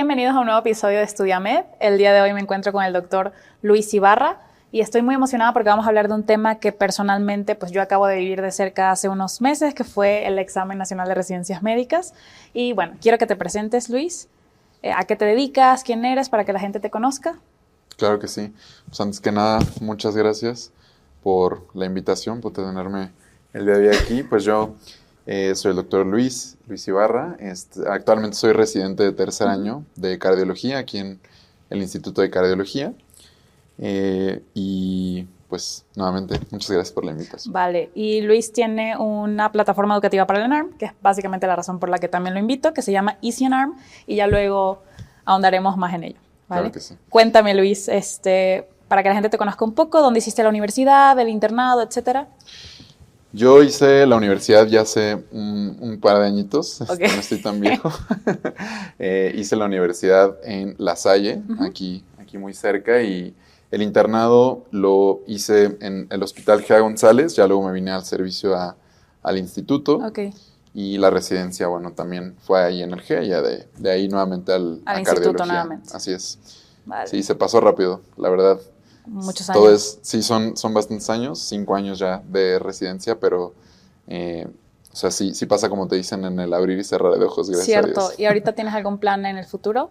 Bienvenidos a un nuevo episodio de Estudiamed. El día de hoy me encuentro con el doctor Luis Ibarra y estoy muy emocionada porque vamos a hablar de un tema que personalmente pues yo acabo de vivir de cerca hace unos meses, que fue el Examen Nacional de Residencias Médicas. Y bueno, quiero que te presentes, Luis. ¿A qué te dedicas? ¿Quién eres? Para que la gente te conozca. Claro que sí. Pues antes que nada, muchas gracias por la invitación, por tenerme el día de hoy aquí. Pues yo soy el doctor Luis Ibarra. Actualmente soy residente de tercer año de cardiología aquí en el Instituto de Cardiología. Y pues nuevamente, muchas gracias por la invitación. Vale, y Luis tiene una plataforma educativa para el ENARM, que es básicamente la razón por la que también lo invito, que se llama Easy ENARM, y ya luego ahondaremos más en ello. ¿Vale? Claro que sí. Cuéntame, Luis, para que la gente te conozca un poco, dónde hiciste la universidad, el internado, etcétera. Yo hice la universidad ya hace un par de añitos, Okay. No estoy tan viejo. Hice la universidad en La Salle, aquí muy cerca, y el internado lo hice en el Hospital G.A. González, ya luego me vine al servicio al instituto. Okay. Y la residencia, bueno, también fue ahí en el G, ya de ahí nuevamente a instituto cardiología. nuevamente. Así es. Vale. Sí, se pasó rápido, la verdad. Muchos años. Sí, son bastantes años, 5 años ya de residencia, pero, o sea, sí pasa como te dicen en el abrir y cerrar de ojos, gracias a Cierto. Dios. ¿Y ahorita tienes algún plan en el futuro?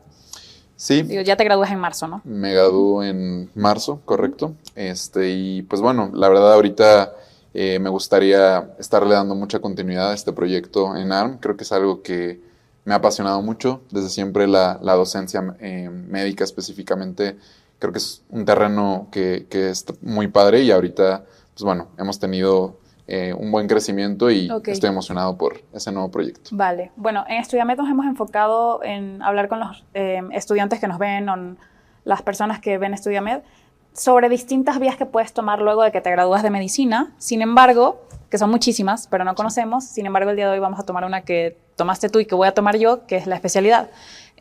Sí. Digo, ya te gradúas en marzo, ¿no? Me graduó en marzo, correcto. Y pues bueno, la verdad ahorita me gustaría estarle dando mucha continuidad a este proyecto en ARM. Creo que es algo que me ha apasionado mucho. Desde siempre la docencia médica específicamente, creo que es un terreno que es muy padre y ahorita, pues bueno, hemos tenido un buen crecimiento y estoy emocionado por ese nuevo proyecto. Vale. Bueno, en Estudiamed nos hemos enfocado en hablar con los estudiantes que nos ven o las personas que ven Estudiamed sobre distintas vías que puedes tomar luego de que te gradúas de medicina. Sin embargo, que son muchísimas, pero no conocemos. Sin embargo, el día de hoy vamos a tomar una que tomaste tú y que voy a tomar yo, que es la especialidad.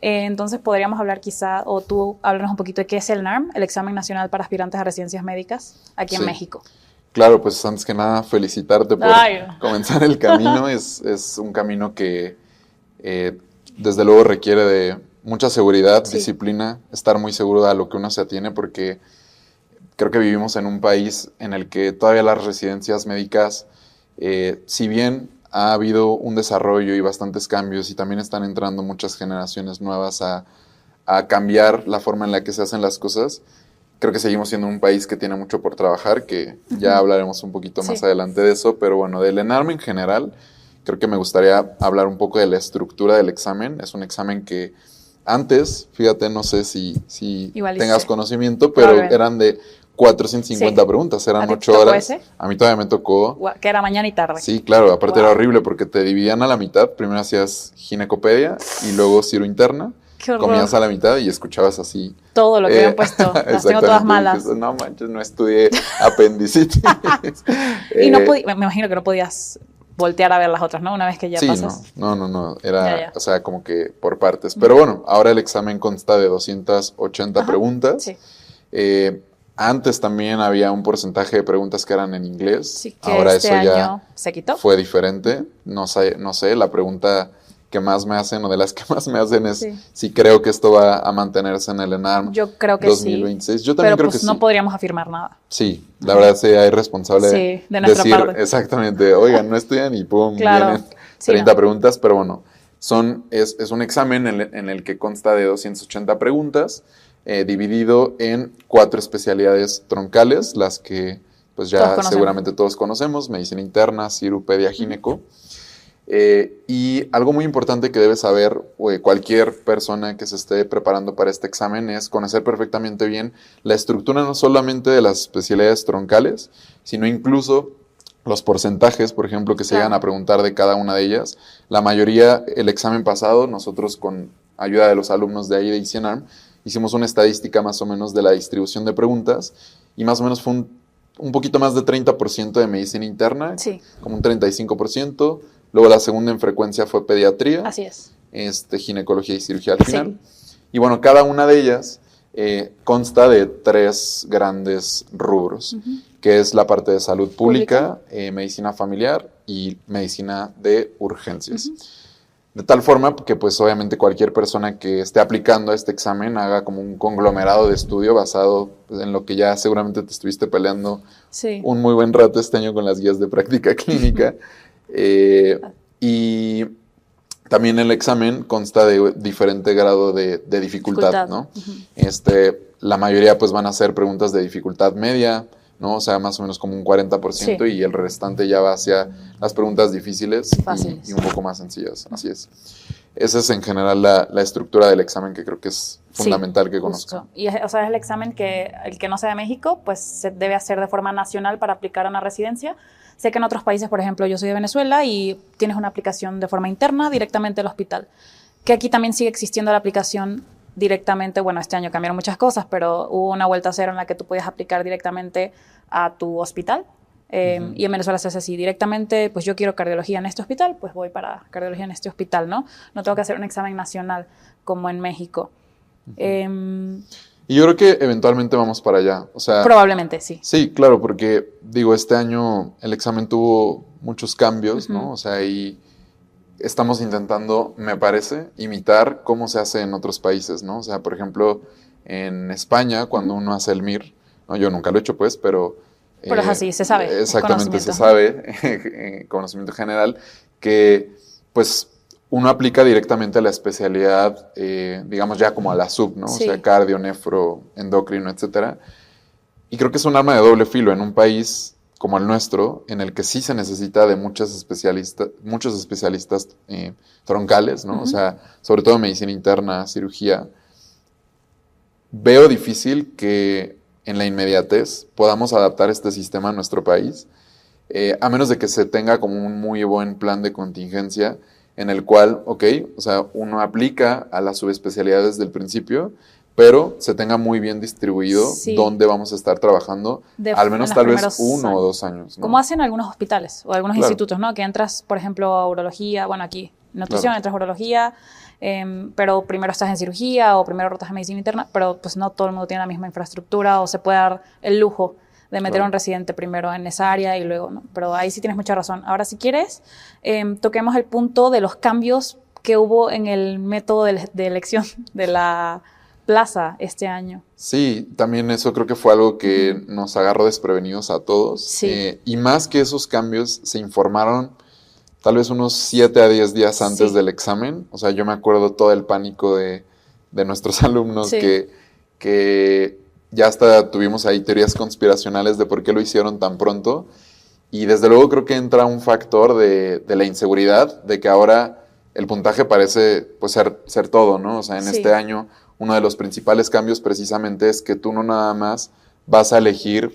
Entonces, podríamos hablar quizá, o tú háblanos un poquito de qué es el NARM, el Examen Nacional para Aspirantes a Residencias Médicas, aquí en México. Claro, pues antes que nada, felicitarte por comenzar el camino. Es un camino que desde luego requiere de mucha seguridad, disciplina, estar muy seguro de a lo que uno se atiene, porque creo que vivimos en un país en el que todavía las residencias médicas, si bien ha habido un desarrollo y bastantes cambios y también están entrando muchas generaciones nuevas a cambiar la forma en la que se hacen las cosas, creo que seguimos siendo un país que tiene mucho por trabajar, que ya hablaremos un poquito más adelante de eso, pero bueno, del ENARM en general, creo que me gustaría hablar un poco de la estructura del examen. Es un examen que antes, fíjate, no sé si tengas conocimiento, pero eran de 450 preguntas, eran 8 horas. A mí todavía me tocó. Que era mañana y tarde. Sí, claro, aparte era horrible porque te dividían a la mitad. Primero hacías ginecopedia y luego ciro interna. Comías a la mitad y escuchabas así. Todo lo que habían puesto. Las tengo todas malas. Dices, no manches, no estudié apendicitis. Y no me imagino que no podías voltear a ver las otras, ¿no? Una vez que ya pasas. No. Era, o sea, como que por partes. Pero bueno, ahora el examen consta de 280 preguntas. Sí. Antes también había un porcentaje de preguntas que eran en inglés. Sí, que ahora este eso año ya se quitó. Fue diferente. No sé, la pregunta que más me hacen o de las que más me hacen es si creo que esto va a mantenerse en el ENARM. Yo creo que 2026. Yo también creo que sí. Pero no podríamos afirmar nada. Sí, la verdad sería irresponsable de nuestra decir parte. Exactamente, oigan, no estudian y pum, vienen 30 preguntas, pero bueno, es un examen en el que consta de 280 preguntas, dividido en 4 especialidades troncales, las que pues ya seguramente todos conocemos: medicina interna, cirupedia, gineco. Y algo muy importante que debe saber cualquier persona que se esté preparando para este examen es conocer perfectamente bien la estructura no solamente de las especialidades troncales, sino incluso los porcentajes, por ejemplo, que se llegan a preguntar de cada una de ellas. La mayoría, el examen pasado, nosotros con ayuda de los alumnos de ahí de ICNARM, hicimos una estadística más o menos de la distribución de preguntas y más o menos fue un poquito más de 30% de medicina interna, como un 35%. Luego la segunda en frecuencia fue pediatría. Así es. Ginecología y cirugía al final. Y bueno, cada una de ellas consta de 3 grandes rubros, que es la parte de salud pública, medicina familiar y medicina de urgencias. De tal forma que pues obviamente cualquier persona que esté aplicando a este examen haga como un conglomerado de estudio basado pues, en lo que ya seguramente te estuviste peleando un muy buen rato este año con las guías de práctica clínica. Y también el examen consta de diferente grado de dificultad, ¿no? La mayoría pues van a ser preguntas de dificultad media, ¿no? O sea, más o menos como un 40% y el restante ya va hacia las preguntas difíciles y un poco más sencillas. Así es. Esa es en general la estructura del examen que creo que es fundamental que conozcan. Y o sea, es el examen que el que no sea de México, pues se debe hacer de forma nacional para aplicar a una residencia. Sé que en otros países, por ejemplo, yo soy de Venezuela y tienes una aplicación de forma interna directamente al hospital. Que aquí también sigue existiendo la aplicación directamente, bueno, este año cambiaron muchas cosas, pero hubo una vuelta a cero en la que tú podías aplicar directamente a tu hospital. Y en Venezuela se hace así, directamente, pues yo quiero cardiología en este hospital, pues voy para cardiología en este hospital, ¿no? No tengo que hacer un examen nacional como en México. Y yo creo que eventualmente vamos para allá. O sea, probablemente, sí. Sí, claro, porque, digo, este año el examen tuvo muchos cambios, ¿no? O sea, y estamos intentando, me parece, imitar cómo se hace en otros países, ¿no? O sea, por ejemplo, en España, cuando uno hace el MIR, ¿no? Yo nunca lo he hecho, pues, pero... Pero es así, se sabe. Exactamente, se sabe, conocimiento general, que, pues, uno aplica directamente a la especialidad, digamos, ya como a la sub, ¿no? Sí. O sea, cardio, nefro, endocrino, etcétera. Y creo que es un arma de doble filo en un país como el nuestro, en el que sí se necesita de muchos especialistas troncales, ¿no? O sea, sobre todo medicina interna, cirugía. Veo difícil que en la inmediatez podamos adaptar este sistema a nuestro país, a menos de que se tenga como un muy buen plan de contingencia en el cual, o sea, uno aplica a las subespecialidades desde el principio, pero se tenga muy bien distribuido dónde vamos a estar trabajando, al menos tal vez 1 o 2 años, ¿no? Como hacen algunos hospitales o algunos institutos, ¿no? Que entras, por ejemplo, a urología, bueno, aquí, nutrición, entras a urología, pero primero estás en cirugía o primero rotas en medicina interna, pero pues no todo el mundo tiene la misma infraestructura o se puede dar el lujo de meter a un residente primero en esa área y luego, ¿no? Pero ahí sí tienes mucha razón. Ahora, si quieres, toquemos el punto de los cambios que hubo en el método de elección de la plaza este año. Sí, también eso creo que fue algo que nos agarró desprevenidos a todos. Sí. Y más que esos cambios se informaron tal vez unos 7 a 10 días antes del examen. O sea, yo me acuerdo todo el pánico de nuestros alumnos que ya hasta tuvimos ahí teorías conspiracionales de por qué lo hicieron tan pronto. Y desde luego creo que entra un factor de la inseguridad, de que ahora el puntaje parece pues ser todo, ¿no? O sea, en este año uno de los principales cambios precisamente es que tú no nada más vas a elegir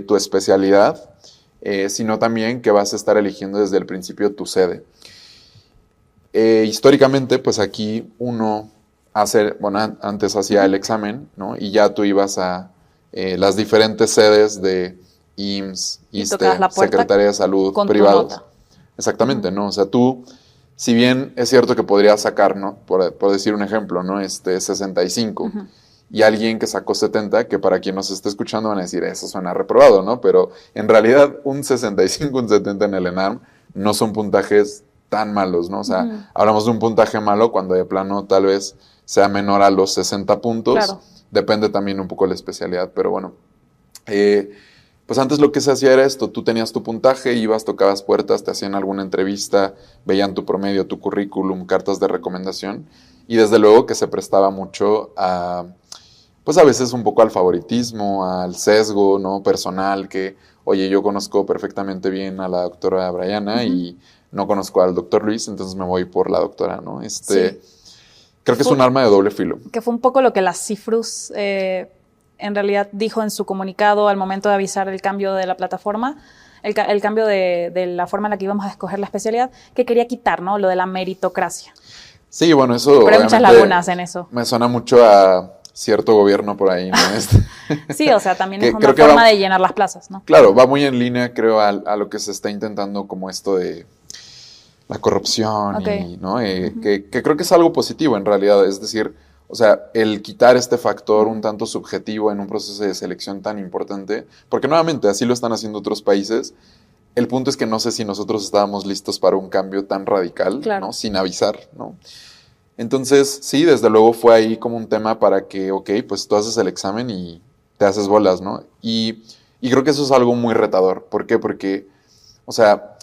tu especialidad, sino también que vas a estar eligiendo desde el principio tu sede. Históricamente, pues aquí uno antes hacía el examen, ¿no? Y ya tú ibas a las diferentes sedes de IMSS, ISSSTE, Secretaría de Salud, privados. Exactamente, ¿no? O sea, tú, si bien es cierto que podrías sacar, ¿no? Por decir un ejemplo, ¿no? 65. Y alguien que sacó 70, que para quien nos esté escuchando van a decir, eso suena reprobado, ¿no? Pero en realidad un 65, un 70 en el ENARM no son puntajes tan malos, ¿no? O sea, hablamos de un puntaje malo cuando de plano tal vez sea menor a los 60 puntos. Claro. Depende también un poco de la especialidad, pero bueno. Pues antes lo que se hacía era esto, tú tenías tu puntaje, ibas, tocabas puertas, te hacían alguna entrevista, veían tu promedio, tu currículum, cartas de recomendación, y desde luego que se prestaba mucho a, pues a veces un poco al favoritismo, al sesgo, ¿no? Personal, que, oye, yo conozco perfectamente bien a la doctora Brianna y no conozco al doctor Luis, entonces me voy por la doctora, ¿no? Creo que es un arma de doble filo. Que fue un poco lo que la CIFRUS en realidad dijo en su comunicado al momento de avisar el cambio de la plataforma, el cambio de la forma en la que íbamos a escoger la especialidad, que quería quitar, ¿no? Lo de la meritocracia. Sí, bueno, eso... Pero hay muchas lagunas en eso. Me suena mucho a cierto gobierno por ahí, ¿no? Sí, o sea, también es una forma de llenar las plazas, ¿no? Claro, va muy en línea, creo, a lo que se está intentando como esto de la corrupción, y, ¿no? Que creo que es algo positivo en realidad, es decir, o sea, el quitar este factor un tanto subjetivo en un proceso de selección tan importante, porque nuevamente así lo están haciendo otros países, el punto es que no sé si nosotros estábamos listos para un cambio tan radical, claro, ¿no? Sin avisar, ¿no? Entonces, sí, desde luego fue ahí como un tema para que, ok, pues tú haces el examen y te haces bolas, ¿no? Y creo que eso es algo muy retador. ¿Por qué? Porque, o sea,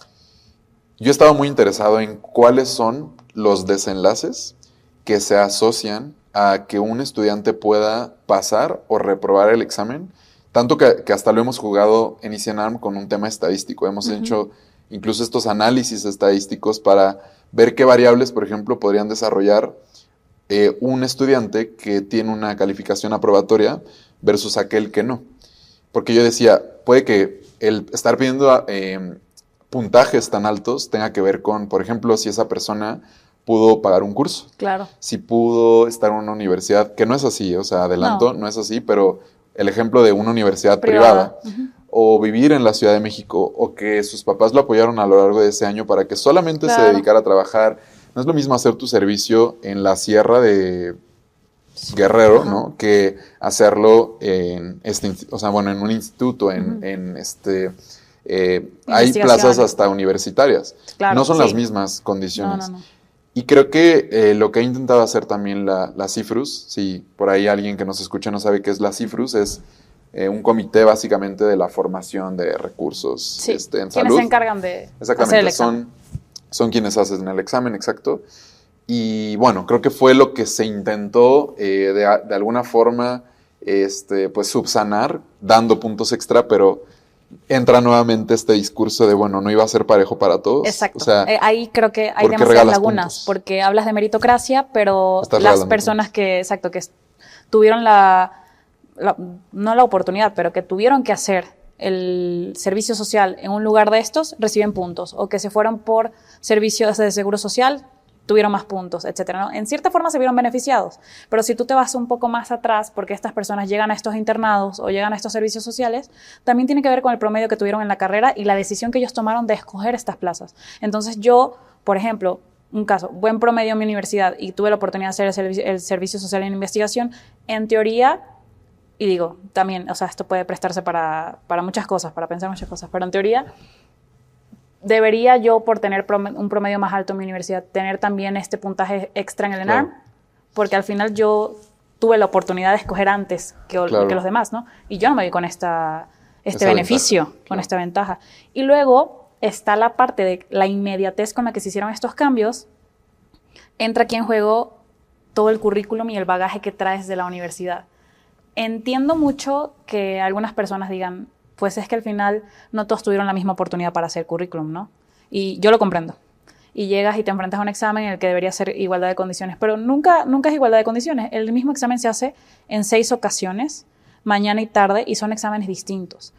yo estaba muy interesado en cuáles son los desenlaces que se asocian a que un estudiante pueda pasar o reprobar el examen, tanto que hasta lo hemos jugado en ICENARM con un tema estadístico. Hemos hecho incluso estos análisis estadísticos para ver qué variables, por ejemplo, podrían desarrollar un estudiante que tiene una calificación aprobatoria versus aquel que no. Porque yo decía, puede que el estar pidiendo puntajes tan altos tenga que ver con, por ejemplo, si esa persona pudo pagar un curso. Claro. Si pudo estar en una universidad, que no es así, o sea, adelanto, no es así, pero el ejemplo de una universidad privada o vivir en la Ciudad de México, o que sus papás lo apoyaron a lo largo de ese año para que solamente se dedicara a trabajar. No es lo mismo hacer tu servicio en la sierra de Guerrero, ¿no? Que hacerlo en en un instituto, hay plazas hasta universitarias. Claro, no son las mismas condiciones. No. Y creo que lo que ha intentado hacer también la CIFRUS, si por ahí alguien que nos escucha no sabe qué es la CIFRUS, es un comité básicamente de la formación de recursos en salud. Quienes se encargan de hacer el examen. Son quienes hacen el examen, exacto. Y bueno, creo que fue lo que se intentó de alguna forma pues subsanar, dando puntos extra, pero entra nuevamente este discurso de, bueno, no iba a ser parejo para todos. Exacto. O sea, ahí creo que hay demasiadas lagunas, puntos? Porque hablas de meritocracia, pero las personas que tuvieron no la oportunidad, pero que tuvieron que hacer el servicio social en un lugar de estos, reciben puntos, o que se fueron por servicios de seguro social, tuvieron más puntos, etcétera, ¿no? En cierta forma se vieron beneficiados, pero si tú te vas un poco más atrás, porque estas personas llegan a estos internados o llegan a estos servicios sociales, también tiene que ver con el promedio que tuvieron en la carrera y la decisión que ellos tomaron de escoger estas plazas. Entonces yo, por ejemplo, un caso, buen promedio en mi universidad y tuve la oportunidad de hacer el servicio social en investigación, en teoría, y digo, también, o sea, esto puede prestarse para muchas cosas, para pensar muchas cosas, pero en teoría debería yo, por tener un promedio más alto en mi universidad, tener también este puntaje extra en el ENARM, porque al final yo tuve la oportunidad de escoger antes que los demás, ¿no? Y yo no me vi con este beneficio, ventaja, con esta ventaja. Y luego está la parte de la inmediatez con la que se hicieron estos cambios. Entra aquí en juego todo el currículum y el bagaje que traes de la universidad. Entiendo mucho que algunas personas digan, pues es que al final no todos tuvieron la misma oportunidad para hacer currículum, ¿no? Y yo lo comprendo. Y llegas y te enfrentas a un examen en el que debería ser igualdad de condiciones, pero nunca es igualdad de condiciones. El mismo examen se hace en 6 ocasiones, mañana y tarde, y son exámenes distintos.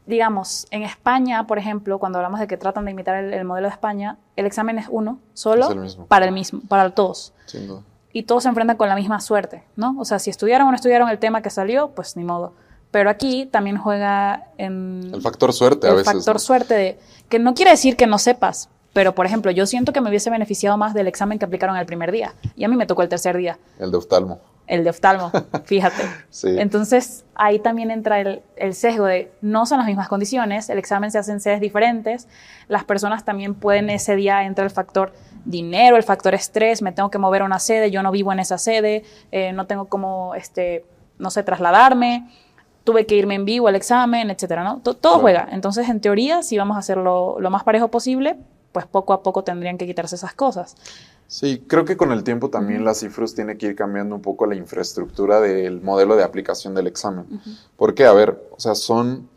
Digamos, en España, por ejemplo, cuando hablamos de que tratan de imitar el modelo de España, el examen es uno, solo, para todos. Sin duda. Y todos se enfrentan con la misma suerte, ¿no? O sea, si estudiaron o no estudiaron el tema que salió, pues ni modo. Pero aquí también juega en... El factor suerte a veces. El factor suerte, que no quiere decir que no sepas, pero, por ejemplo, yo siento que me hubiese beneficiado más del examen que aplicaron el primer día. Y a mí me tocó el tercer día. El de oftalmo. Fíjate. Sí. Entonces, ahí también entra el sesgo de no son las mismas condiciones, el examen se hace en sedes diferentes, las personas también pueden ese día entrar el factor dinero, el factor estrés, me tengo que mover a una sede, yo no vivo en esa sede, no tengo cómo, no sé, trasladarme, tuve que irme en vivo al examen, etcétera, ¿no? Todo juega. Entonces, en teoría, si vamos a hacerlo lo más parejo posible, pues poco a poco tendrían que quitarse esas cosas. Sí, creo que con el tiempo también la CIFRUS tiene que ir cambiando un poco la infraestructura del modelo de aplicación del examen. Porque, a ver, o sea, son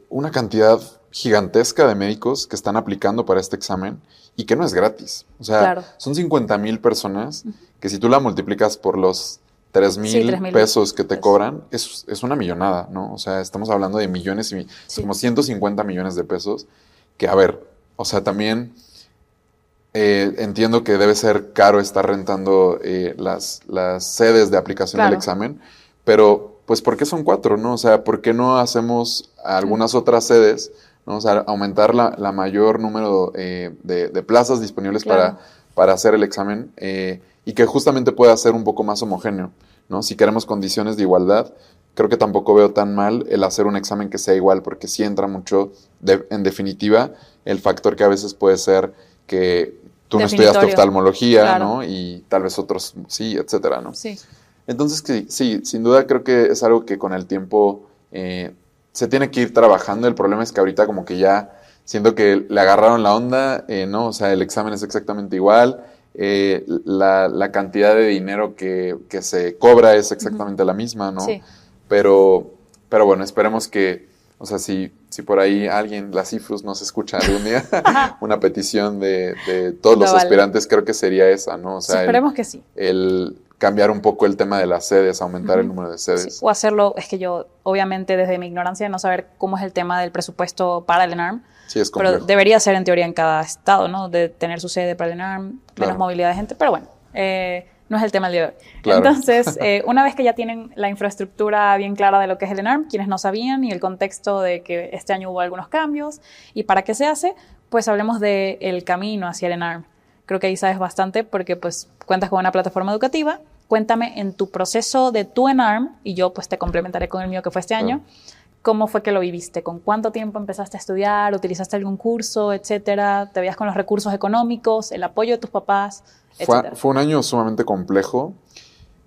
una cantidad gigantesca de médicos que están aplicando para este examen y que no es gratis. O sea, son 50,000 personas que si tú la multiplicas por los 3,000 pesos que te cobran, es una millonada, ¿no? O sea, estamos hablando de millones y como 150 millones de pesos que, a ver, o sea, también entiendo que debe ser caro estar rentando las sedes de aplicación del examen, pero pues ¿por qué son 4, no? O sea, ¿por qué no hacemos algunas otras sedes, ¿no? O sea, aumentar la mayor número de plazas disponibles para hacer el examen y que justamente pueda ser un poco más homogéneo, ¿no? Si queremos condiciones de igualdad, creo que tampoco veo tan mal el hacer un examen que sea igual, porque sí entra mucho, en definitiva, el factor que a veces puede ser que tú no estudiaste oftalmología, claro, ¿no? Y tal vez otros sí, etcétera, ¿no? Sí. Entonces, sí, sin duda creo que es algo que con el tiempo se tiene que ir trabajando. El problema es que ahorita como que ya siento que le agarraron la onda, ¿no? O sea, el examen es exactamente igual, la cantidad de dinero que se cobra es exactamente la misma, ¿no? Sí. Pero bueno, esperemos que, o sea, si por ahí alguien, la CIFRUS, nos escucha algún día, una petición de todos los aspirantes, creo que sería esa, ¿no? O sea, sí, esperemos que sí. El cambiar un poco el tema de las sedes, aumentar el número de sedes. Sí. O hacerlo, es que yo, obviamente, desde mi ignorancia de no saber cómo es el tema del presupuesto para el ENARM, sí, es complejo. Pero debería ser en teoría en cada estado, ¿no? De tener su sede para el ENARM, menos movilidad de gente, pero bueno, no es el tema del día de hoy. Claro. Entonces, una vez que ya tienen la infraestructura bien clara de lo que es el ENARM, quienes no sabían, y el contexto de que este año hubo algunos cambios, y para qué se hace, pues hablemos del camino hacia el ENARM. Creo que ahí sabes bastante porque pues cuentas con una plataforma educativa. Cuéntame en tu proceso de tu ENARM, y yo pues te complementaré con el mío que fue este año, ¿cómo fue que lo viviste? ¿Con cuánto tiempo empezaste a estudiar? ¿Utilizaste algún curso, etcétera? ¿Te veías con los recursos económicos, el apoyo de tus papás, etcétera? Fue un año sumamente complejo.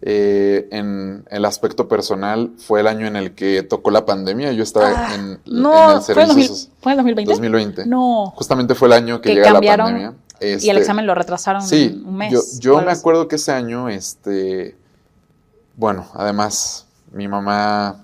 En el aspecto personal, fue el año en el que tocó la pandemia. Yo estaba en el servicio. ¿Fue en 2020? 2020. No. Justamente fue el año que llega la pandemia. Y el examen lo retrasaron un mes. Yo me acuerdo que ese año, bueno, además, mi mamá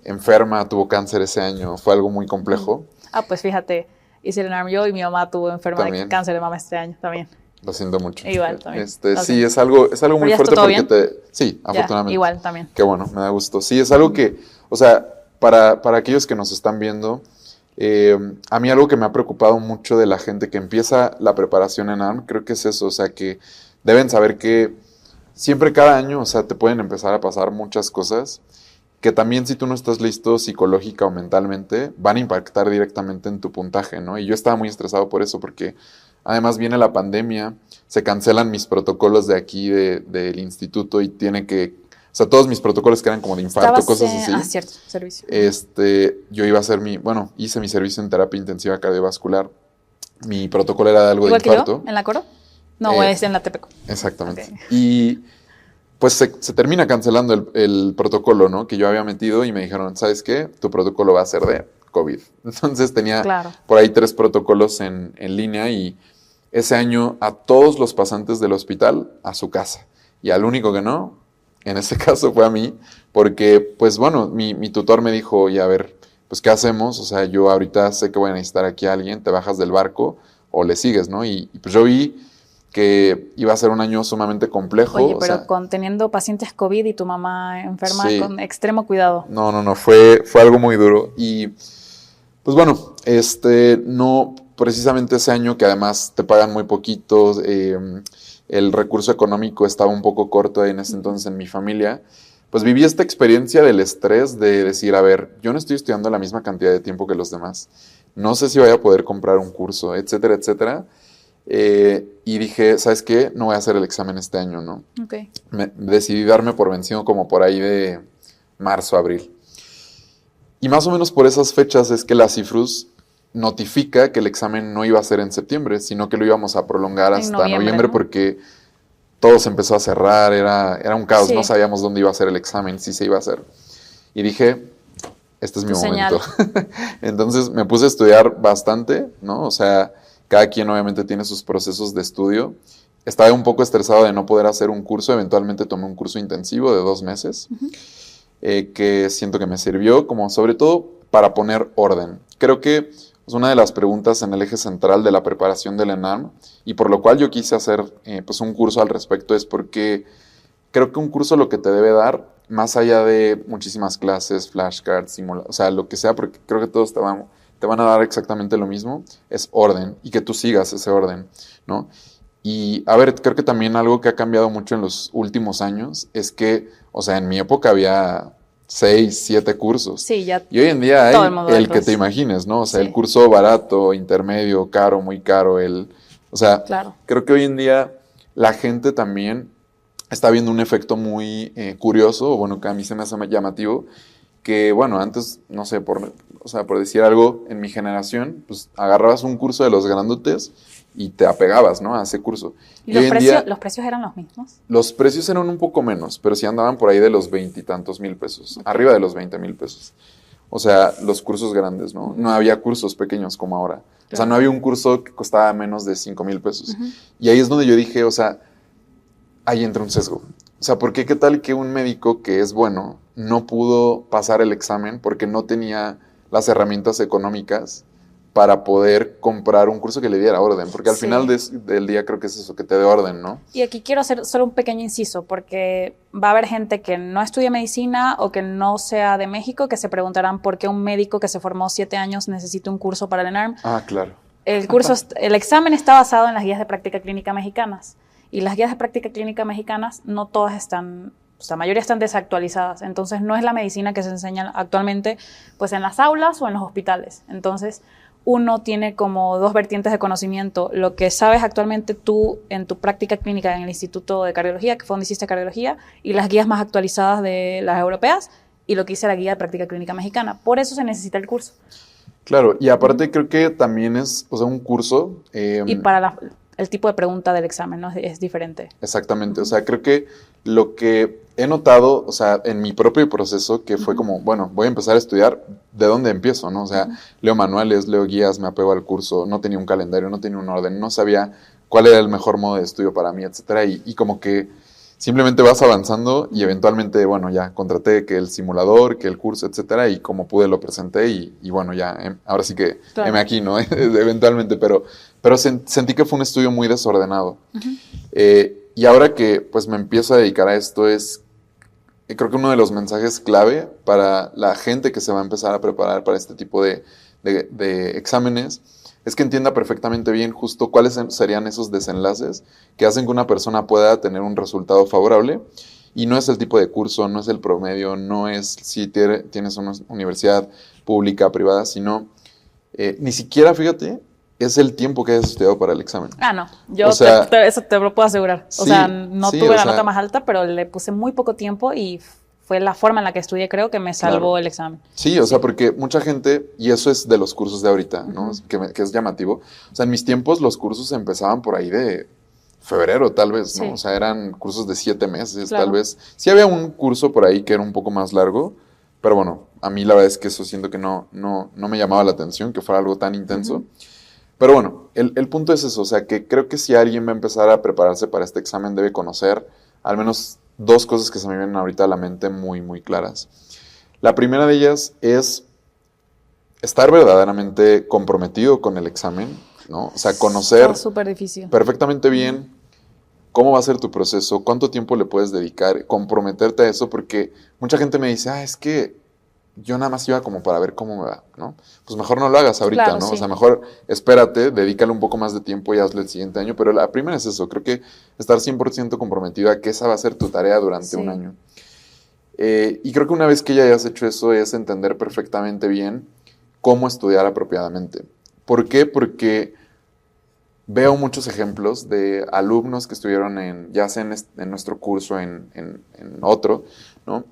enferma, tuvo cáncer ese año, fue algo muy complejo. Pues fíjate, hice el ENARM yo y mi mamá tuvo enferma de cáncer de mama este año también. Lo siento mucho. Igual también. Sí, es algo muy fuerte porque sí, afortunadamente. Igual también. Qué bueno, me da gusto. Sí, es algo que, o sea, para aquellos que nos están viendo, a mí algo que me ha preocupado mucho de la gente que empieza la preparación en ENARM, creo que es eso, o sea, que deben saber que siempre cada año, o sea, te pueden empezar a pasar muchas cosas que también si tú no estás listo psicológica o mentalmente, van a impactar directamente en tu puntaje, ¿no? Y yo estaba muy estresado por eso, porque además viene la pandemia, se cancelan mis protocolos de aquí, del instituto, y tiene que, o sea, todos mis protocolos que eran como de infarto, cosas así. Cierto, servicio. Yo iba a hacer hice mi servicio en terapia intensiva cardiovascular. Mi protocolo era de algo de infarto. ¿Igual que yo? ¿En la Coro? No, es en la Tepeco. Exactamente. Okay. Y pues se termina cancelando el protocolo, ¿no? Que yo había metido y me dijeron, ¿sabes qué? Tu protocolo va a ser de COVID. Entonces tenía por ahí 3 protocolos en línea, y ese año a todos los pasantes del hospital a su casa. Y al único que no, en ese caso fue a mí, porque pues bueno, mi tutor me dijo, oye, a ver, pues ¿qué hacemos? O sea, yo ahorita sé que voy a necesitar aquí a alguien, te bajas del barco o le sigues, ¿no? Y pues yo vi que iba a ser un año sumamente complejo. Oye, pero teniendo pacientes COVID y tu mamá enferma, sí, con extremo cuidado. No, fue algo muy duro. Y pues bueno, no, precisamente ese año que además te pagan muy poquito, el recurso económico estaba un poco corto en ese entonces en mi familia, pues viví esta experiencia del estrés de decir, a ver, yo no estoy estudiando la misma cantidad de tiempo que los demás, no sé si voy a poder comprar un curso, etcétera, etcétera. Y dije, ¿sabes qué? No voy a hacer el examen este año, ¿no? Okay. Decidí darme por vencido como por ahí de marzo, abril. Y más o menos por esas fechas es que la CIFRUS notifica que el examen no iba a ser en septiembre, sino que lo íbamos a prolongar hasta noviembre, ¿no? Porque todo se empezó a cerrar, era un caos, sí. No sabíamos dónde iba a ser el examen, si se iba a hacer. Y dije, este es mi momento. Entonces me puse a estudiar bastante, ¿no? O sea, cada quien obviamente tiene sus procesos de estudio. Estaba un poco estresado de no poder hacer un curso, eventualmente tomé un curso intensivo de 2 meses, que siento que me sirvió, como sobre todo para poner orden. Creo que es una de las preguntas en el eje central de la preparación del ENARM, y por lo cual yo quise hacer pues un curso al respecto, es porque creo que un curso lo que te debe dar, más allá de muchísimas clases, flashcards, o sea, lo que sea, porque creo que todos te van a dar exactamente lo mismo, es orden, y que tú sigas ese orden, ¿no? Y, a ver, creo que también algo que ha cambiado mucho en los últimos años es que, o sea, en mi época había 6, 7 cursos. Sí, ya. Y hoy en día hay el que te imagines, ¿no? O sea, sí, el curso barato, intermedio, caro, muy caro, o sea, claro, creo que hoy en día la gente también está habiendo un efecto muy curioso, o bueno, que a mí se me hace llamativo, que bueno, antes, no sé, por decir algo, en mi generación, pues agarrabas un curso de los grandotes y te apegabas, ¿no? A ese curso. ¿Y los precios eran los mismos? Los precios eran un poco menos, pero sí andaban por ahí de los 20 y tantos mil pesos, arriba de los 20 mil pesos. O sea, los cursos grandes, ¿no? No había cursos pequeños como ahora. Claro. O sea, no había un curso que costaba menos de 5 mil pesos. Y ahí es donde yo dije, o sea, ahí entra un sesgo. O sea, ¿por qué qué tal que un médico que es bueno no pudo pasar el examen porque no tenía las herramientas económicas para poder comprar un curso que le diera orden? Porque al final del día creo que es eso, que te dé orden, ¿no? Y aquí quiero hacer solo un pequeño inciso, porque va a haber gente que no estudie medicina o que no sea de México, que se preguntarán por qué un médico que se formó 7 años necesita un curso para el ENARM. Ah, claro. El examen está basado en las guías de práctica clínica mexicanas. Y las guías de práctica clínica mexicanas no todas están, la mayoría están desactualizadas. Entonces no es la medicina que se enseña actualmente pues en las aulas o en los hospitales. Entonces uno tiene como 2 vertientes de conocimiento. Lo que sabes actualmente tú en tu práctica clínica en el Instituto de Cardiología, que fue donde hiciste cardiología, y las guías más actualizadas de las europeas, y lo que hice la guía de práctica clínica mexicana. Por eso se necesita el curso. Claro, y aparte creo que también es, un curso... y para el tipo de pregunta del examen, ¿no? Es diferente. Exactamente, o sea, creo que lo que he notado, o sea, en mi propio proceso, que fue como, bueno, voy a empezar a estudiar, ¿de dónde empiezo, no? O sea, leo manuales, leo guías, me apego al curso, no tenía un calendario, no tenía un orden, no sabía cuál era el mejor modo de estudio para mí, etcétera, y como que simplemente vas avanzando y eventualmente, bueno, ya contraté que el simulador, que el curso, etcétera, y como pude lo presenté y bueno, ya, ahora sí que claro. Aquí, ¿no? Eventualmente, pero sentí que fue un estudio muy desordenado. Y ahora que pues me empiezo a dedicar a esto creo que uno de los mensajes clave para la gente que se va a empezar a preparar para este tipo de exámenes es que entienda perfectamente bien justo cuáles serían esos desenlaces que hacen que una persona pueda tener un resultado favorable. Y no es el tipo de curso, no es el promedio, no es si tienes una universidad pública, privada, sino ni siquiera, fíjate, es el tiempo que hayas estudiado para el examen. Ah, no. Yo eso te lo puedo asegurar. O sea, no tuve la nota más alta, pero le puse muy poco tiempo y fue la forma en la que estudié, creo, que me salvó el examen. Sí, o sea, porque mucha gente, y eso es de los cursos de ahorita, ¿no? Que es llamativo. O sea, en mis tiempos los cursos empezaban por ahí de febrero, tal vez, ¿no? Sí. O sea, eran cursos de 7 meses, tal vez. Sí había un curso por ahí que era un poco más largo, pero bueno, a mí la verdad es que eso siento que no me llamaba la atención, que fuera algo tan intenso. Pero bueno, el punto es eso, o sea, que creo que si alguien va a empezar a prepararse para este examen debe conocer al menos 2 cosas que se me vienen ahorita a la mente muy, muy claras. La primera de ellas es estar verdaderamente comprometido con el examen, ¿no? O sea, conocer perfectamente bien cómo va a ser tu proceso, cuánto tiempo le puedes dedicar, comprometerte a eso, porque mucha gente me dice, es que yo nada más iba como para ver cómo me va, ¿no? Pues mejor no lo hagas ahorita, claro, ¿no? Sí. O sea, mejor espérate, dedícale un poco más de tiempo y hazlo el siguiente año. Pero la primera es eso, creo que estar 100% comprometido a que esa va a ser tu tarea durante un año. Y creo que una vez que ya hayas hecho eso es entender perfectamente bien cómo estudiar apropiadamente. ¿Por qué? Porque veo muchos ejemplos de alumnos que estuvieron ya sea en nuestro curso, en otro, ¿no?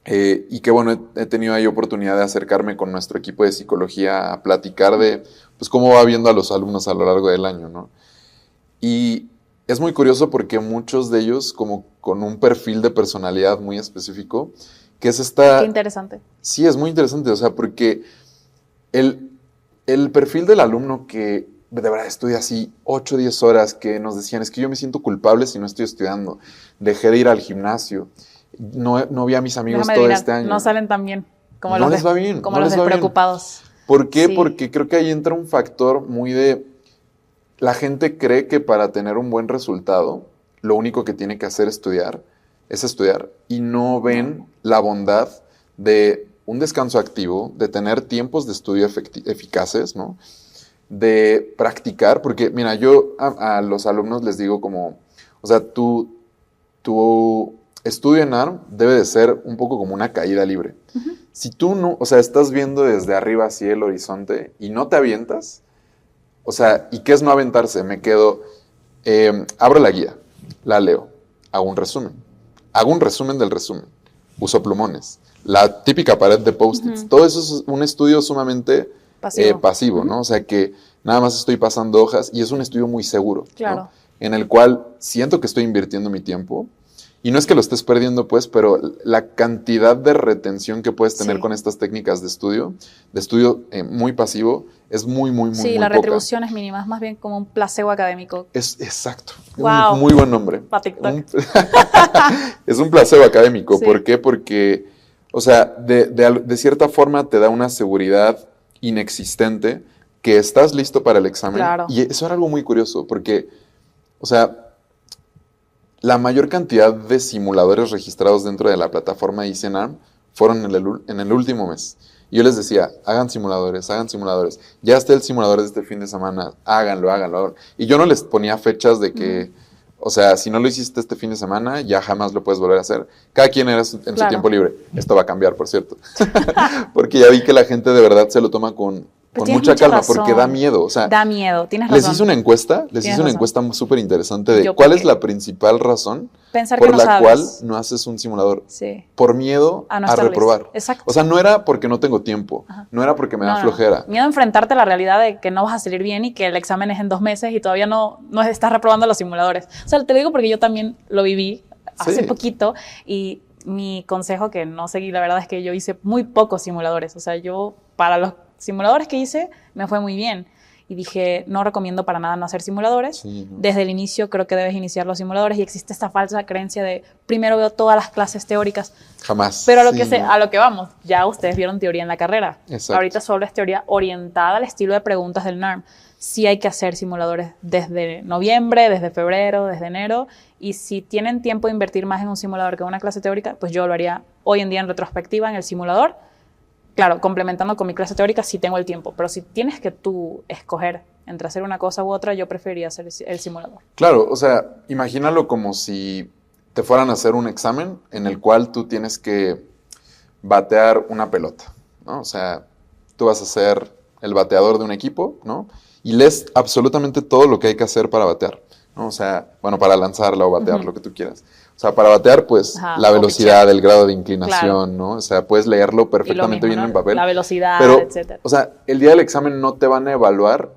Y que bueno, he tenido ahí oportunidad de acercarme con nuestro equipo de psicología a platicar de pues cómo va viendo a los alumnos a lo largo del año, ¿no? Y es muy curioso porque muchos de ellos como con un perfil de personalidad muy específico, que es esta... Qué interesante. Sí, es muy interesante, o sea, porque el perfil del alumno que de verdad estudia así 8 o 10 horas, que nos decían, es que yo me siento culpable si no estoy estudiando, dejé de ir al gimnasio, no vi a mis amigos este año. No salen tan bien como no los les va bien, como los despreocupados. ¿Por qué? Sí. Porque creo que ahí entra un factor muy de... La gente cree que para tener un buen resultado, lo único que tiene que hacer es estudiar. Y no ven la bondad de un descanso activo, de tener tiempos de estudio eficaces, ¿no? De practicar, porque mira, yo a los alumnos les digo como, o sea, tu estudio en ARM debe de ser un poco como una caída libre. Si tú no, o sea, estás viendo desde arriba hacia el horizonte y no te avientas, o sea, ¿y qué es no aventarse? Me quedo, abro la guía, la leo, hago un resumen. Hago un resumen del resumen. Uso plumones. La típica pared de post-its. Todo eso es un estudio sumamente pasivo, ¿no? O sea que nada más estoy pasando hojas y es un estudio muy seguro, claro, ¿no? En el cual siento que estoy invirtiendo mi tiempo. Y no es que lo estés perdiendo, pues, pero la cantidad de retención que puedes tener con estas técnicas de estudio muy pasivo, es muy, muy, muy, sí, muy la poca. retribución es mínima, es más bien como un placebo académico. Es exacto. Wow. Un muy buen nombre. Para TikTok. Es un placebo académico. Sí. ¿Por qué? Porque, o sea, de cierta forma te da una seguridad inexistente que estás listo para el examen. Claro. Y eso era algo muy curioso, porque, o sea, la mayor cantidad de simuladores registrados dentro de la plataforma ICENARM fueron en el último mes. Y yo les decía, hagan simuladores. Ya está el simulador de este fin de semana, háganlo. Y yo no les ponía fechas de que, o sea, si no lo hiciste este fin de semana, ya jamás lo puedes volver a hacer. Cada quien era en su tiempo libre. Esto va a cambiar, por cierto. Porque ya vi que la gente de verdad se lo toma con mucha calma, razón. porque da miedo. O sea, da miedo, tienes razón. Les hice una encuesta súper interesante de cuál es la principal razón por la cual no haces un simulador. Sí. Por miedo a reprobar. Exacto. O sea, no era porque no tengo tiempo, no era porque me da flojera. Miedo a enfrentarte a la realidad de que no vas a salir bien y que el examen es en 2 meses y todavía no estás reprobando los simuladores. O sea, te lo digo porque yo también lo viví hace poquito y mi consejo que no seguí, la verdad es que yo hice muy pocos simuladores. O sea, yo para los simuladores que hice me fue muy bien y dije, no recomiendo para nada no hacer simuladores. Sí, ¿no? Desde el inicio creo que debes iniciar los simuladores y existe esta falsa creencia de primero veo todas las clases teóricas. Jamás. Pero a lo que vamos, ya ustedes vieron teoría en la carrera. Exacto. Ahorita solo es teoría orientada al estilo de preguntas del NARM. Sí hay que hacer simuladores desde noviembre, desde febrero, desde enero, y si tienen tiempo de invertir más en un simulador que en una clase teórica, pues yo lo haría hoy en día en retrospectiva en el simulador. Claro, complementando con mi clase teórica si tengo el tiempo, pero si tienes que tú escoger entre hacer una cosa u otra, yo preferiría hacer el simulador. Claro, o sea, imagínalo como si te fueran a hacer un examen en el cual tú tienes que batear una pelota, ¿no? O sea, tú vas a ser el bateador de un equipo, ¿no? Y lees absolutamente todo lo que hay que hacer para batear, ¿no? O sea, bueno, para lanzarla o batear, lo que tú quieras. O sea, para batear, pues, la velocidad, el grado de inclinación, ¿no? O sea, puedes leerlo perfectamente bien en papel. La velocidad, pero, etcétera. O sea, el día del examen no te van a evaluar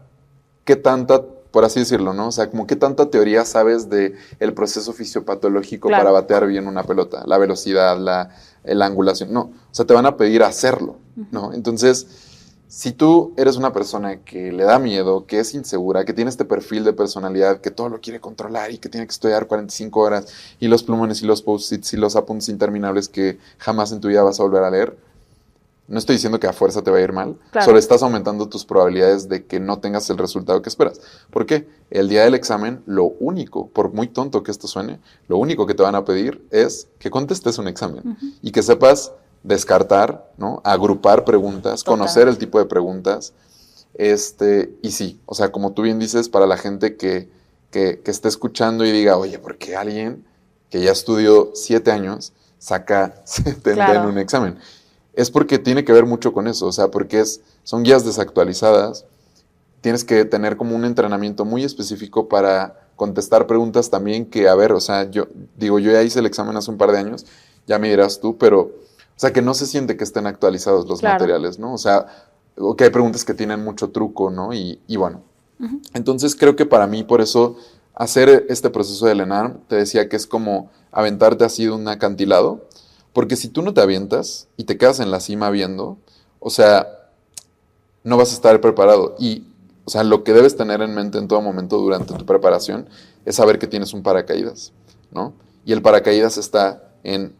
qué tanta, por así decirlo, ¿no? O sea, como qué tanta teoría sabes de el proceso fisiopatológico para batear bien una pelota. La velocidad, la angulación. No, o sea, te van a pedir hacerlo, ¿no? Entonces, si tú eres una persona que le da miedo, que es insegura, que tiene este perfil de personalidad, que todo lo quiere controlar y que tiene que estudiar 45 horas y los plumones y los post-its y los apuntes interminables que jamás en tu vida vas a volver a leer, no estoy diciendo que a fuerza te va a ir mal, solo estás aumentando tus probabilidades de que no tengas el resultado que esperas. ¿Por qué? El día del examen, lo único, por muy tonto que esto suene, lo único que te van a pedir es que contestes un examen y que sepas descartar, ¿no? Agrupar preguntas, conocer el tipo de preguntas. Y sí, o sea, como tú bien dices, para la gente que esté escuchando y diga, oye, ¿por qué alguien que ya estudió 7 años saca 70 en un examen? Es porque tiene que ver mucho con eso, o sea, porque son guías desactualizadas. Tienes que tener como un entrenamiento muy específico para contestar preguntas también que, a ver, o sea, yo ya hice el examen hace un par de años, ya me dirás tú, pero o sea, que no se siente que estén actualizados los materiales, ¿no? O sea, que hay preguntas que tienen mucho truco, ¿no? Y bueno. Entonces, creo que para mí, por eso, hacer este proceso del ENARM, te decía que es como aventarte así de un acantilado, porque si tú no te avientas y te quedas en la cima viendo, o sea, no vas a estar preparado. Y, o sea, lo que debes tener en mente en todo momento durante tu preparación es saber que tienes un paracaídas, ¿no? Y el paracaídas está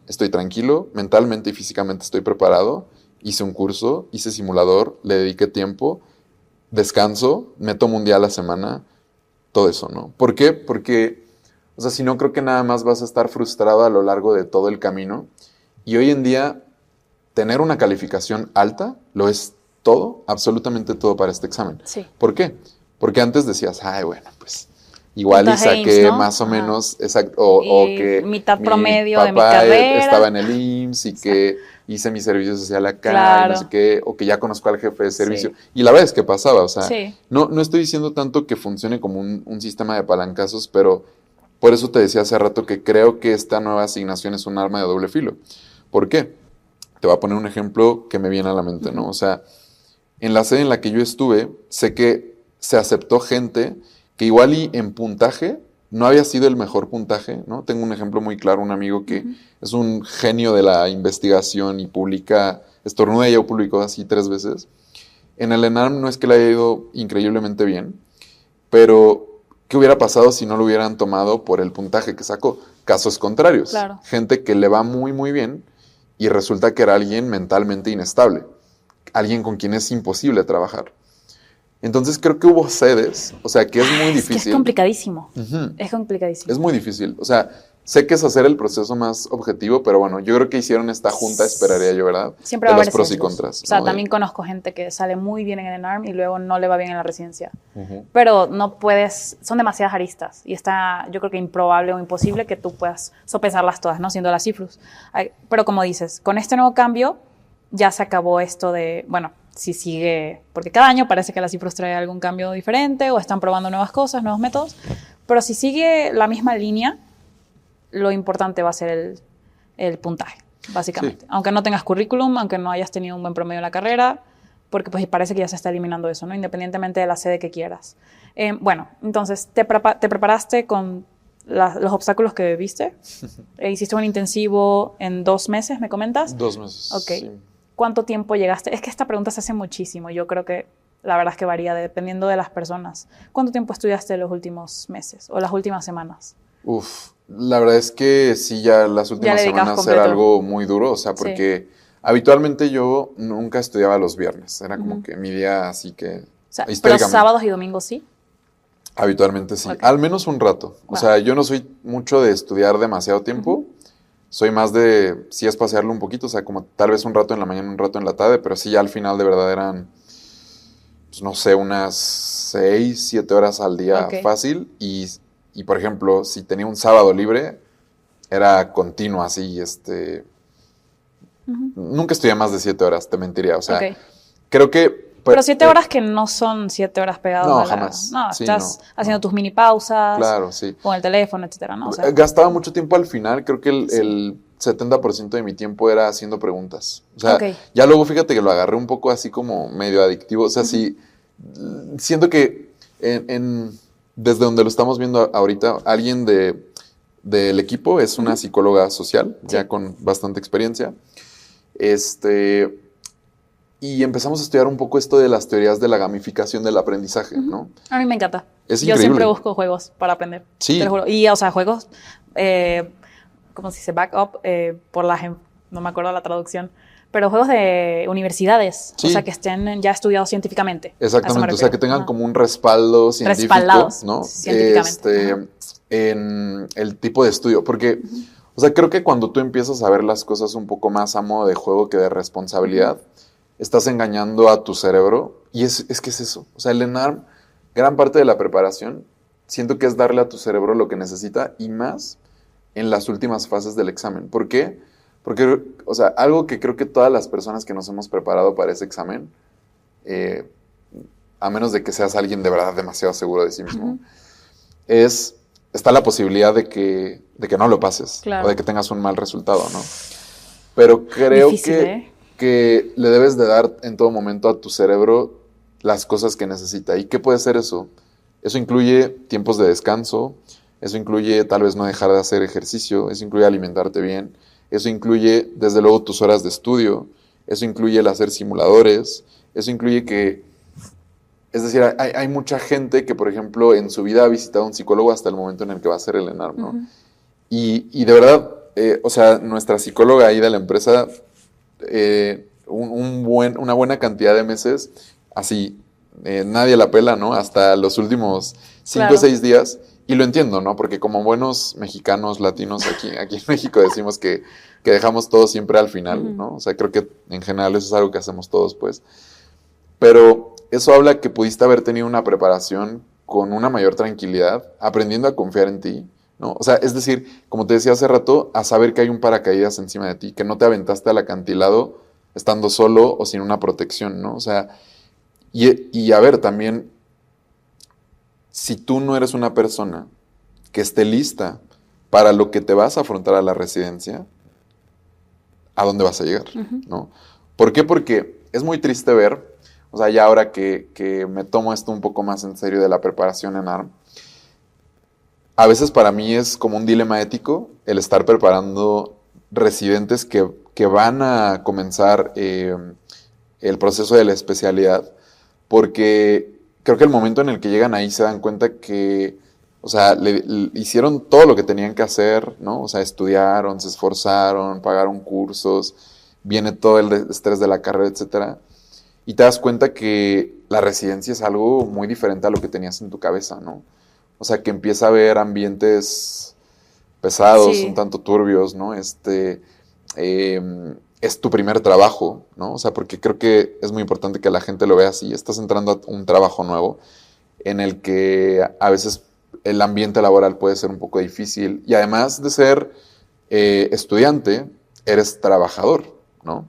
estoy tranquilo, mentalmente y físicamente estoy preparado, hice un curso, hice simulador, le dediqué tiempo, descanso, me tomo un día a la semana, todo eso, ¿no? ¿Por qué? Porque, o sea, si no, creo que nada más vas a estar frustrado a lo largo de todo el camino. Y hoy en día, tener una calificación alta lo es todo, absolutamente todo para este examen. Sí. ¿Por qué? Porque antes decías, ay, bueno, pues igual y saqué IMSS, ¿no? Más o menos, exacto, o que mitad promedio mi de mi carrera estaba en el IMSS y que hice mi servicio social acá, y no sé qué, o que ya conozco al jefe de servicio. Y la verdad es que pasaba, o sea, no estoy diciendo tanto que funcione como un sistema de palancazos, pero por eso te decía hace rato que creo que esta nueva asignación es un arma de doble filo. ¿Por qué? Te voy a poner un ejemplo que me viene a la mente, ¿no? O sea, en la sede en la que yo estuve, sé que se aceptó gente que igual y en puntaje no había sido el mejor puntaje, ¿no? Tengo un ejemplo muy claro, un amigo que es un genio de la investigación y estornuda y ya publicó así 3 veces. En el ENARM no es que le haya ido increíblemente bien, pero ¿qué hubiera pasado si no lo hubieran tomado por el puntaje que sacó? Casos contrarios. Claro. Gente que le va muy, muy bien y resulta que era alguien mentalmente inestable. Alguien con quien es imposible trabajar. Entonces creo que hubo sedes, o sea, que es muy difícil. Es complicadísimo. Uh-huh. Es complicadísimo. Es muy difícil. O sea, sé que es hacer el proceso más objetivo, pero bueno, yo creo que hicieron esta junta, esperaría yo, ¿verdad? Siempre va a de haber los pros sesgos. y contras. O sea, ¿no? también conozco gente que sale muy bien en el ENARM y luego no le va bien en la residencia. Uh-huh. Pero no puedes, son demasiadas aristas y está, yo creo que improbable o imposible que tú puedas sopesarlas todas, ¿no? Siendo las cifras. Pero como dices, con este nuevo cambio ya se acabó esto de, bueno, si sigue, porque cada año parece que la Cifrus trae algún cambio diferente o están probando nuevas cosas, nuevos métodos, pero si sigue la misma línea, lo importante va a ser el puntaje, básicamente. Sí. Aunque no tengas currículum, aunque no hayas tenido un buen promedio en la carrera, porque pues parece que ya se está eliminando eso, ¿no? Independientemente de la sede que quieras. Bueno, entonces, ¿te preparaste con los obstáculos que viste? ¿Hiciste un intensivo en 2 meses, me comentas? 2 meses, Ok. Sí. ¿Cuánto tiempo llegaste? Es que esta pregunta se hace muchísimo. Yo creo que la verdad es que varía dependiendo de las personas. ¿Cuánto tiempo estudiaste los últimos meses o las últimas semanas? La verdad es que sí, ya las últimas semanas era algo muy duro, o sea, porque habitualmente yo nunca estudiaba los viernes, era como que mi día así que... O sea, ¿pero sábados y domingos sí? Habitualmente sí, al menos un rato. O sea, yo no soy mucho de estudiar demasiado tiempo, soy más de, sí es pasearlo un poquito, o sea, como tal vez un rato en la mañana, un rato en la tarde, pero sí ya al final de verdad eran, pues no sé, unas 6, 7 horas al día fácil. Y por ejemplo, si tenía un sábado libre, era continuo así, nunca estudié más de 7 horas, te mentiría, o sea, creo que... Pero 7 horas que no son 7 horas pegadas no, a la... jamás. No, sí, estás haciendo tus mini pausas. Claro, sí. Con el teléfono, etcétera, ¿no? O sea, gastaba mucho tiempo al final. Creo que el 70% de mi tiempo era haciendo preguntas. O sea, ya luego fíjate que lo agarré un poco así como medio adictivo. O sea, sí, siento que desde donde lo estamos viendo ahorita, alguien del equipo es una psicóloga social, ya con bastante experiencia. Y empezamos a estudiar un poco esto de las teorías de la gamificación del aprendizaje, ¿no? A mí me encanta. Es Yo increíble. siempre busco juegos para aprender. Sí. Te lo juro. Y, o sea, juegos, ¿cómo se dice? Backup, no me acuerdo la traducción, pero juegos de universidades, o sea, que estén ya estudiados científicamente. Exactamente, o sea, que tengan como un respaldo científico, respaldados, ¿no? Científicamente. En el tipo de estudio, porque, o sea, creo que cuando tú empiezas a ver las cosas un poco más a modo de juego que de responsabilidad, estás engañando a tu cerebro, y es que es eso. O sea, el ENARM, gran parte de la preparación, siento que es darle a tu cerebro lo que necesita, y más en las últimas fases del examen. ¿Por qué? Porque, o sea, algo que creo que todas las personas que nos hemos preparado para ese examen, a menos de que seas alguien de verdad demasiado seguro de sí mismo, está la posibilidad de que no lo pases, o de que tengas un mal resultado, ¿no? Pero creo que le debes de dar en todo momento a tu cerebro las cosas que necesita. ¿Y qué puede ser eso? Eso incluye tiempos de descanso, eso incluye tal vez no dejar de hacer ejercicio, eso incluye alimentarte bien, eso incluye desde luego tus horas de estudio, eso incluye el hacer simuladores, eso incluye que, es decir, hay mucha gente que, por ejemplo, en su vida ha visitado a un psicólogo hasta el momento en el que va a hacer el ENARM, ¿no? Y de verdad, o sea, nuestra psicóloga ahí de la empresa... una buena cantidad de meses, así, nadie la pela, ¿no? Hasta los últimos 5 o 6 días, y lo entiendo, ¿no? Porque como buenos mexicanos, latinos, aquí en México decimos que dejamos todo siempre al final, ¿no? O sea, creo que en general eso es algo que hacemos todos, pues. Pero eso habla que pudiste haber tenido una preparación con una mayor tranquilidad, aprendiendo a confiar en ti, ¿no? O sea, es decir, como te decía hace rato, a saber que hay un paracaídas encima de ti, que no te aventaste al acantilado estando solo o sin una protección, ¿no? O sea, y a ver, también, si tú no eres una persona que esté lista para lo que te vas a afrontar a la residencia, ¿a dónde vas a llegar? ¿No? ¿Por qué? Porque es muy triste ver, o sea, ya ahora que me tomo esto un poco más en serio de la preparación en ARM, a veces para mí es como un dilema ético el estar preparando residentes que van a comenzar el proceso de la especialidad, porque creo que el momento en el que llegan ahí se dan cuenta que, o sea, le hicieron todo lo que tenían que hacer, ¿no? O sea, estudiaron, se esforzaron, pagaron cursos, viene todo el estrés de la carrera, etcétera, y te das cuenta que la residencia es algo muy diferente a lo que tenías en tu cabeza, ¿no? O sea, que empieza a haber ambientes pesados, un tanto turbios, ¿no? Es tu primer trabajo, ¿no? O sea, porque creo que es muy importante que la gente lo vea así. Estás entrando a un trabajo nuevo en el que a veces el ambiente laboral puede ser un poco difícil. Y además de ser estudiante, eres trabajador, ¿no?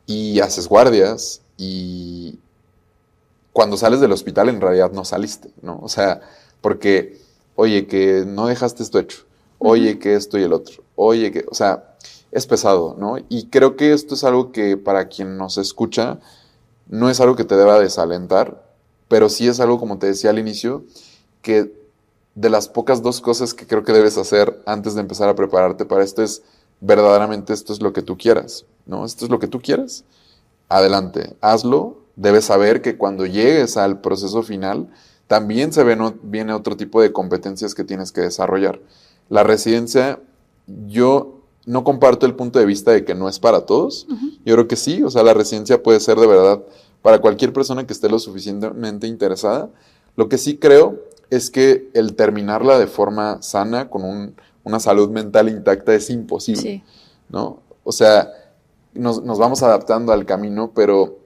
Y haces guardias y cuando sales del hospital en realidad no saliste, ¿no? O sea, porque, oye, que no dejaste esto hecho, oye, que esto y el otro, oye, que, o sea, es pesado, ¿no? Y creo que esto es algo que para quien nos escucha no es algo que te deba desalentar, pero sí es algo, como te decía al inicio, que de las pocas dos cosas que creo que debes hacer antes de empezar a prepararte para esto es verdaderamente esto es lo que tú quieras, ¿no? Esto es lo que tú quieras, adelante, hazlo. Debes saber que cuando llegues al proceso final también viene otro tipo de competencias que tienes que desarrollar. La residencia, yo no comparto el punto de vista de que no es para todos. Yo creo que sí, o sea, la residencia puede ser de verdad para cualquier persona que esté lo suficientemente interesada. Lo que sí creo es que el terminarla de forma sana, con una salud mental intacta, es imposible, ¿no? O sea, nos vamos adaptando al camino, pero,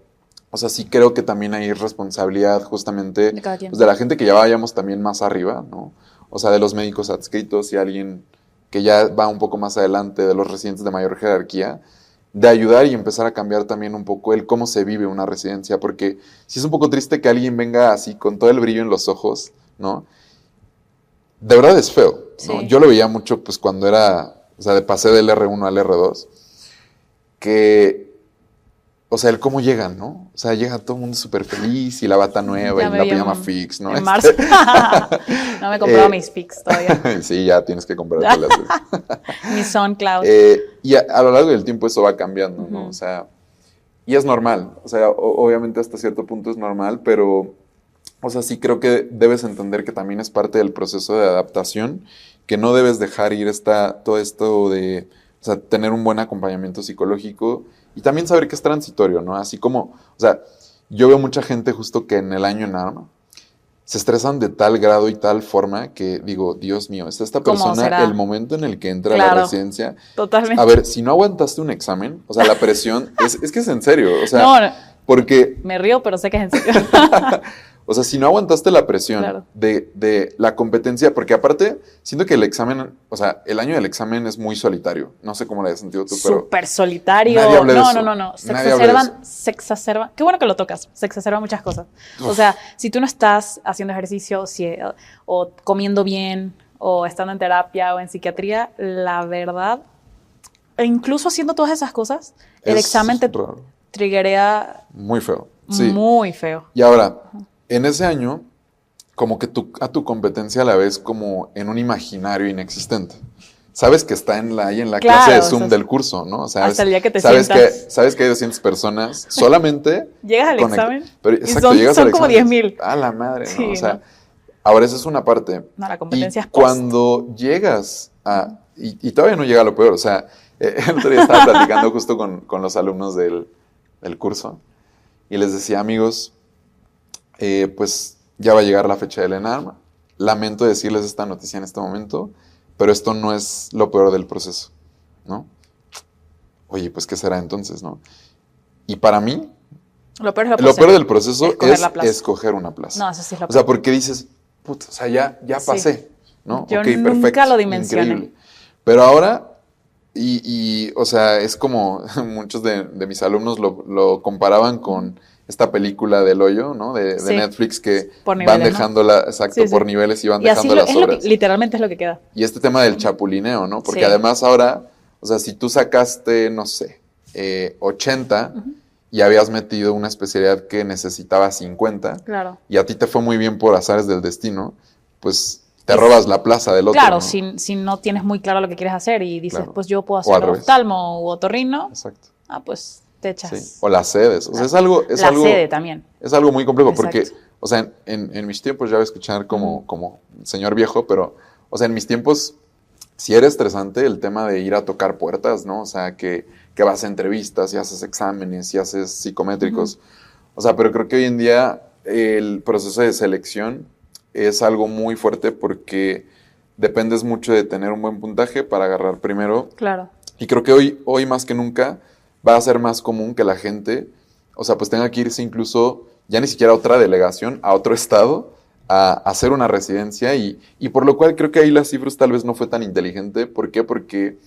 o sea, sí creo que también hay responsabilidad justamente de la gente que ya vayamos también más arriba, ¿no? O sea, de los médicos adscritos y alguien que ya va un poco más adelante, de los residentes de mayor jerarquía, de ayudar y empezar a cambiar también un poco el cómo se vive una residencia, porque sí es un poco triste que alguien venga así con todo el brillo en los ojos, ¿no? De verdad es feo, ¿no? Yo lo veía mucho pues cuando o sea, pasé del R1 al R2, que, o sea, el cómo llegan, ¿no? O sea, llega todo el mundo súper feliz y la bata nueva y la pijama fix, ¿no? En marzo. No me he comprado mis fix todavía. Sí, ya tienes que comprártelas. Mi SoundCloud. Y a lo largo del tiempo eso va cambiando, ¿no? O sea, y es normal. O sea, obviamente hasta cierto punto es normal, pero, o sea, sí creo que debes entender que también es parte del proceso de adaptación, que no debes dejar ir todo esto de, o sea, tener un buen acompañamiento psicológico y también saber que es transitorio, ¿no? Así como, o sea, yo veo mucha gente justo que en el año en ARMA se estresan de tal grado y tal forma que digo, Dios mío, es esta persona el momento en el que entra a la residencia. Totalmente. A ver, si no aguantaste un examen, o sea, la presión, es que es en serio, o sea, no, porque... Me río, pero sé que es en serio. O sea, si no aguantaste la presión de la competencia, porque aparte, siento que el examen, o sea, el año del examen es muy solitario. No sé cómo lo hayas sentido tú, pero... Súper solitario. Nadie habla de eso. No. Se exacerban. Qué bueno que lo tocas. Se exacerban muchas cosas. Uf. O sea, si tú no estás haciendo ejercicio o comiendo bien o estando en terapia o en psiquiatría, la verdad, e incluso haciendo todas esas cosas, el examen te triggerea... Muy feo. Sí. Muy feo. Y ahora... En ese año, como que a tu competencia la ves como en un imaginario inexistente. Sabes que está ahí en la clase de Zoom del curso, ¿no? Hasta el día que te sientas. Sabes que hay 200 personas solamente... Llegas al examen pero, exacto, son como 10,000. A la madre, ¿no? Sí, o sea, ahora esa es una parte. No, la competencia es post. Cuando llegas a... Y todavía no llega a lo peor, o sea, el otro día estaba platicando justo con los alumnos del curso y les decía, amigos... pues ya va a llegar la fecha del ENARM. Lamento decirles esta noticia en este momento, pero esto no es lo peor del proceso, ¿no? Oye, pues, ¿qué será entonces, no? Y para mí, lo peor del proceso es escoger una plaza. No, eso sí es lo peor. O sea, porque dices, puta, o sea, ya pasé, ¿no? Yo nunca lo dimensioné. Increíble. Pero ahora, o sea, es como muchos de mis alumnos lo comparaban con esta película del hoyo, ¿no? De Netflix que niveles, van dejándola, ¿no? Exacto, por niveles y van dejando las obras. Literalmente es lo que queda. Y este tema del chapulineo, ¿no? Porque además ahora, o sea, si tú sacaste, no sé, 80 y habías metido una especialidad que necesitaba 50, claro, y a ti te fue muy bien por azares del destino, pues te robas la plaza del otro. Claro, ¿no? Si no tienes muy claro lo que quieres hacer y dices, pues yo puedo hacer oftalmo u otorrino. Exacto. Pues te echas. Sí. O las sedes. O sea, es algo... sede también. Es algo muy complejo. Exacto. Porque, o sea, en mis tiempos, ya voy a escuchar como señor viejo, pero, o sea, en mis tiempos sí era estresante el tema de ir a tocar puertas, ¿no? O sea, que vas a entrevistas y haces exámenes y haces psicométricos. O sea, pero creo que hoy en día el proceso de selección es algo muy fuerte porque dependes mucho de tener un buen puntaje para agarrar primero. Claro. Y creo que hoy más que nunca va a ser más común que la gente, o sea, pues tenga que irse incluso ya ni siquiera a otra delegación, a otro estado, a hacer una residencia y por lo cual creo que ahí las cifras tal vez no fue tan inteligente. ¿Por qué? Porque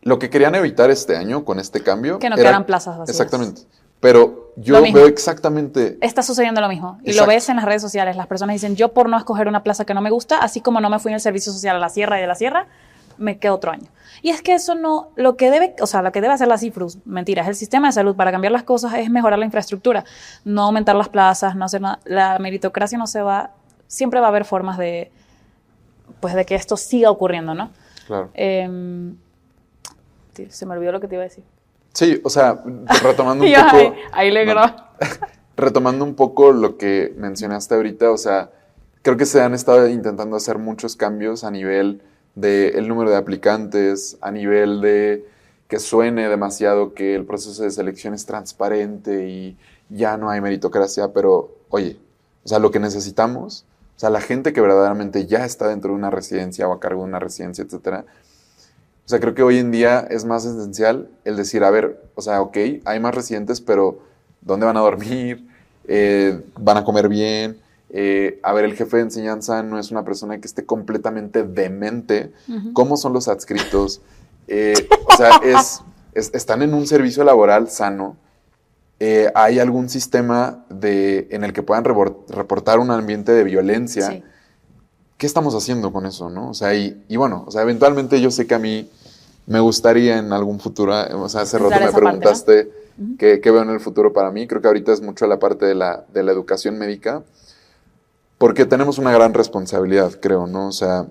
lo que querían evitar este año con este cambio... Que no quedaran plazas vacías. Exactamente. Pero yo veo exactamente... Está sucediendo lo mismo. Y lo ves en las redes sociales. Las personas dicen, yo por no escoger una plaza que no me gusta, así como no me fui en el servicio social a la sierra y de la sierra, me quedo otro año. Y es que eso no... Lo que debe hacer la CIFRUS, mentira, es el sistema de salud para cambiar las cosas, es mejorar la infraestructura, no aumentar las plazas, no hacer nada. La meritocracia no se va... Siempre va a haber formas de que esto siga ocurriendo, ¿no? Claro. Se me olvidó lo que te iba a decir. Sí, o sea, retomando un poco... ahí le grabo. Retomando un poco lo que mencionaste ahorita, o sea, creo que se han estado intentando hacer muchos cambios a nivel del número de aplicantes, a nivel de que suene demasiado que el proceso de selección es transparente y ya no hay meritocracia, pero oye, o sea, lo que necesitamos, o sea, la gente que verdaderamente ya está dentro de una residencia o a cargo de una residencia, etcétera. O sea, creo que hoy en día es más esencial el decir, a ver, o sea, ok, hay más residentes, pero ¿dónde van a dormir? ¿Van a comer bien? A ver, el jefe de enseñanza no es una persona que esté completamente demente. ¿Cómo son los adscritos? O sea, están en un servicio laboral sano. ¿Hay algún sistema en el que puedan reportar un ambiente de violencia? Sí. ¿Qué estamos haciendo con eso, no? O sea, y bueno, o sea, eventualmente yo sé que a mí me gustaría en algún futuro, o sea, hace rato me preguntaste parte, ¿no? ¿Qué veo en el futuro para mí? Creo que ahorita es mucho la parte de la educación médica, porque tenemos una gran responsabilidad, creo, ¿no? O sea,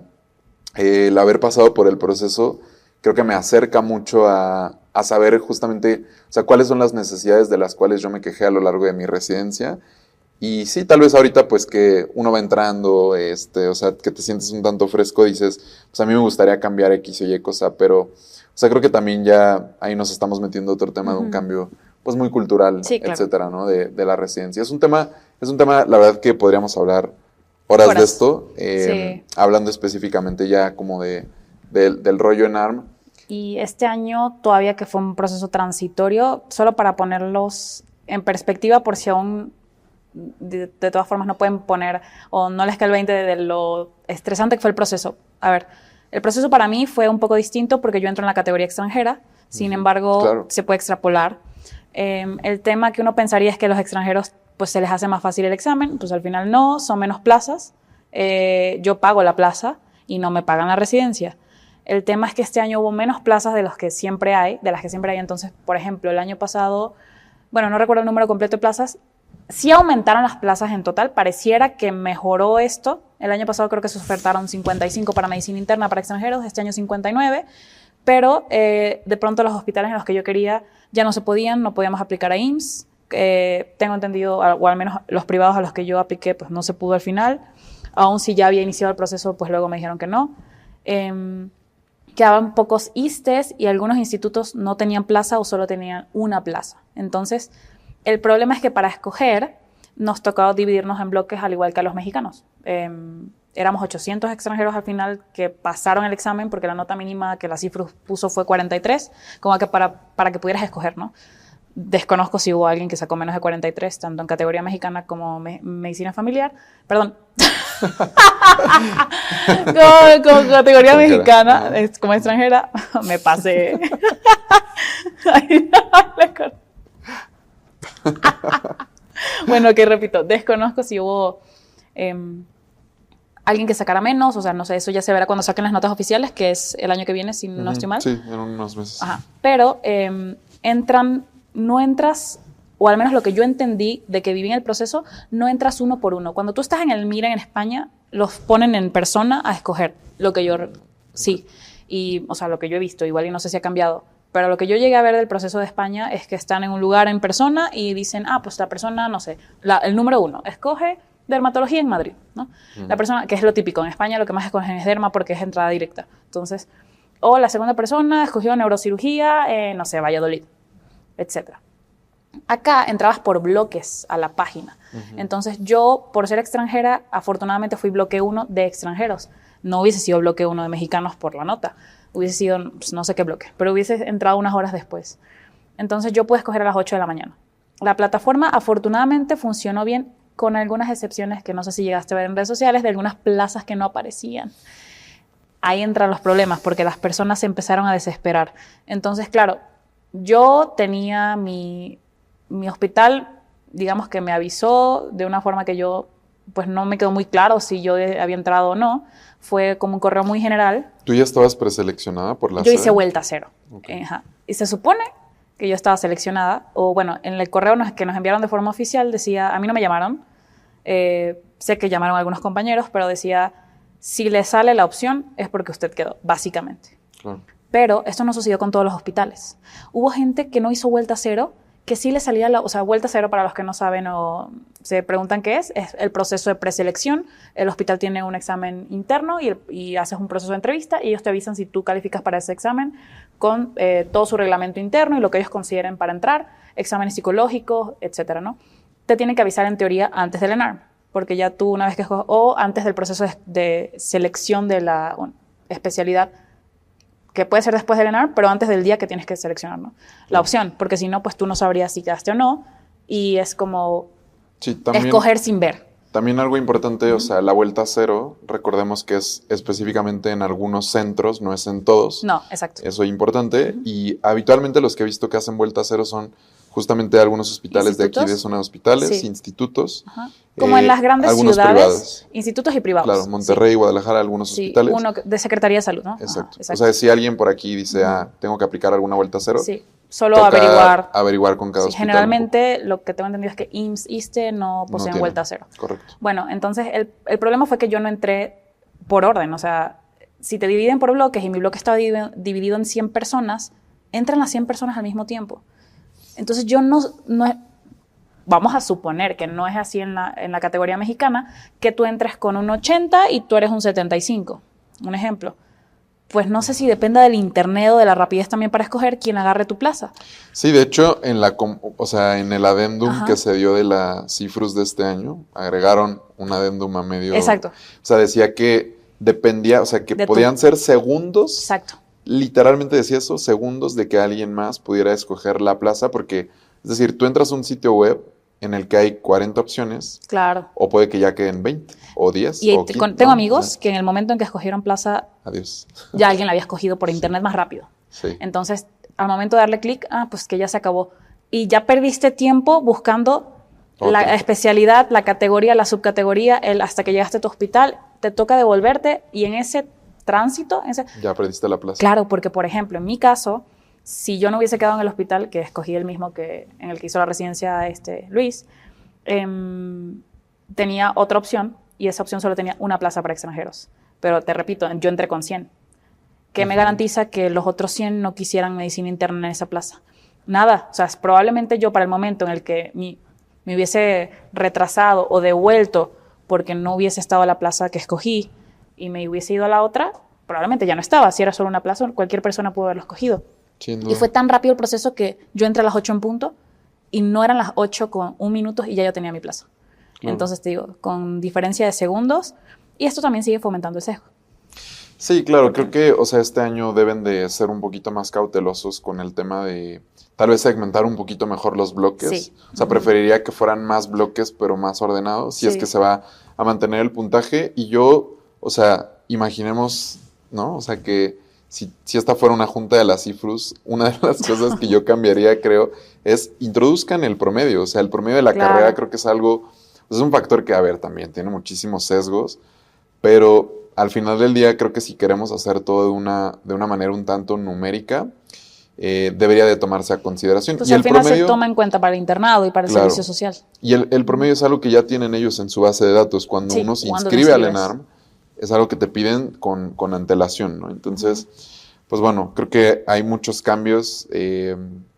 el haber pasado por el proceso creo que me acerca mucho a saber justamente, o sea, cuáles son las necesidades de las cuales yo me quejé a lo largo de mi residencia. Y sí, tal vez ahorita pues que uno va entrando, o sea, que te sientes un tanto fresco, dices, pues a mí me gustaría cambiar X o Y cosa, pero, o sea, creo que también ya ahí nos estamos metiendo otro tema de un cambio pues muy cultural, sí, claro, etcétera, ¿no? De la residencia. Es un tema, la verdad, que podríamos hablar horas de esto, sí, hablando específicamente ya como del rollo en ARM. Y este año todavía que fue un proceso transitorio, solo para ponerlos en perspectiva por si aún... De todas formas no pueden poner o no les cae el 20 de lo estresante que fue el proceso. A ver, el proceso para mí fue un poco distinto porque yo entro en la categoría extranjera, sin embargo, claro, se puede extrapolar. El tema que uno pensaría es que los extranjeros pues se les hace más fácil el examen, pues al final no, son menos plazas, yo pago la plaza y no me pagan la residencia. El tema es que este año hubo menos plazas de las que siempre hay, entonces, por ejemplo, el año pasado, bueno, no recuerdo el número completo de plazas, sí aumentaron las plazas en total, pareciera que mejoró esto. El año pasado creo que se ofertaron 55 para medicina interna para extranjeros, este año 59, pero de pronto los hospitales en los que yo quería ya no se podían, no podíamos aplicar a IMSS. Tengo entendido, o al menos los privados a los que yo apliqué, pues no se pudo al final. Aún si ya había iniciado el proceso, pues luego me dijeron que no. Quedaban pocos ISSSTEs y algunos institutos no tenían plaza o solo tenían una plaza. Entonces, el problema es que para escoger nos tocaba dividirnos en bloques al igual que a los mexicanos. Éramos 800 extranjeros al final que pasaron el examen porque la nota mínima que la CIFRUS puso fue 43, como que para que pudieras escoger, ¿no? Desconozco si hubo alguien que sacó menos de 43, tanto en categoría mexicana como medicina familiar. Perdón. como categoría mexicana, como extranjera, me pasé. Ay, no, Bueno, que repito, desconozco si hubo alguien que sacara menos, o sea, no sé, eso ya se verá cuando saquen las notas oficiales, que es el año que viene, si no estoy mal. Sí, en unos meses. Ajá. Pero no entras, o al menos lo que yo entendí de que viví en el proceso, no entras uno por uno. Cuando tú estás en el MIRA en España, los ponen en persona a escoger, lo que yo, sí, y, o sea, lo que yo he visto, igual y no sé si ha cambiado, pero lo que yo llegué a ver del proceso de España es que están en un lugar en persona y dicen, pues la persona, no sé, el número 1, escoge dermatología en Madrid, ¿no? La persona, que es lo típico, en España lo que más escogen es derma porque es entrada directa. Entonces, o la segunda persona escogió neurocirugía, no sé, Valladolid, etc. Acá entrabas por bloques a la página. Entonces, yo, por ser extranjera, afortunadamente fui bloque 1 de extranjeros. No hubiese sido bloque 1 de mexicanos por la nota. Hubiese sido, pues, no sé qué bloque, pero hubiese entrado unas horas después. Entonces, yo pude escoger a las 8 de la mañana. La plataforma, afortunadamente, funcionó bien, con algunas excepciones que no sé si llegaste a ver en redes sociales, de algunas plazas que no aparecían. Ahí entran los problemas, porque las personas se empezaron a desesperar. Entonces, claro, yo tenía mi hospital, digamos que me avisó de una forma que yo, pues no me quedó muy claro si yo había entrado o no. Fue como un correo muy general. ¿Tú ya estabas preseleccionada por la Yo sede? hice vuelta cero. Okay. Y se supone que yo estaba seleccionada, o bueno, en el correo que nos enviaron de forma oficial decía, a mí no me llamaron, sé que llamaron a algunos compañeros, pero decía, si le sale la opción es porque usted quedó, básicamente. Claro. Pero esto no sucedió con todos los hospitales. Hubo gente que no hizo vuelta cero, que sí le salía o sea, vuelta cero, para los que no saben o se preguntan qué es el proceso de preselección. El hospital tiene un examen interno y haces un proceso de entrevista y ellos te avisan si tú calificas para ese examen con todo su reglamento interno y lo que ellos consideren para entrar, exámenes psicológicos, etcétera, ¿no? Te tienen que avisar en teoría antes del ENARM, porque ya tú una vez que escoges, o antes del proceso de selección de la especialidad, que puede ser después del ENARM, pero antes del día que tienes que seleccionar, ¿no? La opción, porque si no, pues tú no sabrías si quedaste o no, y es como escoger sin ver. También algo importante, o sea, la vuelta cero, recordemos que es específicamente en algunos centros, no es en todos. No, exacto. Eso es importante, y habitualmente los que he visto que hacen vuelta cero son justamente algunos hospitales de aquí de zona de hospitales, sí. Institutos. Ajá. Como en las grandes ciudades, privados. Institutos y privados. Claro, Monterrey, sí. Guadalajara, algunos hospitales. Uno de Secretaría de Salud, ¿no? Exacto. O sea, si alguien por aquí dice, tengo que aplicar alguna vuelta cero, sí. Solo averiguar con cada hospital. Generalmente lo que tengo entendido es que IMSS, ISSSTE no poseen vuelta cero. Correcto. Bueno, entonces el problema fue que yo no entré por orden. O sea, si te dividen por bloques y mi bloque estaba dividido en 100 personas, entran las 100 personas al mismo tiempo. Entonces yo no vamos a suponer que no es así en la categoría mexicana, que tú entres con un 80 y tú eres un 75, un ejemplo. Pues no sé si dependa del internet o de la rapidez también para escoger quién agarre tu plaza. Sí, de hecho, en el adendum que se dio de la CIFRUS de este año, agregaron un adendum a medio... Exacto. O sea, decía que dependía, o sea, que podían ser segundos. Exacto. Literalmente decía eso, segundos de que alguien más pudiera escoger la plaza, porque, es decir, tú entras a un sitio web en el que hay 40 opciones. Claro. O puede que ya queden 20 o 10 y o 15. Tengo amigos que en el momento en que escogieron plaza, adiós, ya alguien la había escogido por internet más rápido. Sí. Entonces, al momento de darle clic, pues que ya se acabó. Y ya perdiste tiempo buscando la especialidad, la categoría, la subcategoría, hasta que llegaste a tu hospital, te toca devolverte y en ese tránsito... ya perdiste la plaza. Claro, porque, por ejemplo, en mi caso, si yo no hubiese quedado en el hospital, que escogí el mismo que en el que hizo la residencia Luis, tenía otra opción y esa opción solo tenía una plaza para extranjeros. Pero te repito, yo entré con 100. ¿Qué me garantiza que los otros 100 no quisieran medicina interna en esa plaza? Nada. O sea, probablemente yo para el momento en el que me hubiese retrasado o devuelto porque no hubiese estado a la plaza que escogí y me hubiese ido a la otra, probablemente ya no estaba. Si era solo una plaza, cualquier persona pudo haberlo escogido. Y fue tan rápido el proceso que yo entré a las 8 en punto y no eran las 8 con 1 minuto y ya yo tenía mi plaza. Entonces, te digo, con diferencia de segundos, y esto también sigue fomentando el sesgo. Sí, claro, creo que, o sea, este año deben de ser un poquito más cautelosos con el tema de tal vez segmentar un poquito mejor los bloques. Sí. O sea, preferiría que fueran más bloques, pero más ordenados, si es que se va a mantener el puntaje. Y yo, o sea, imaginemos, ¿no? O sea, que si esta fuera una junta de las CIFRUS, una de las cosas que yo cambiaría, creo, es introduzcan el promedio. O sea, el promedio de la carrera creo que es algo, es un factor que, a ver, también tiene muchísimos sesgos, pero al final del día creo que si queremos hacer todo de una manera un tanto numérica, debería de tomarse a consideración. Entonces, al final se toma en cuenta para el internado y para el servicio social. Y el promedio es algo que ya tienen ellos en su base de datos. Cuando uno se inscribe al ENARM, es algo que te piden con antelación, ¿no? Entonces, pues bueno, creo que hay muchos cambios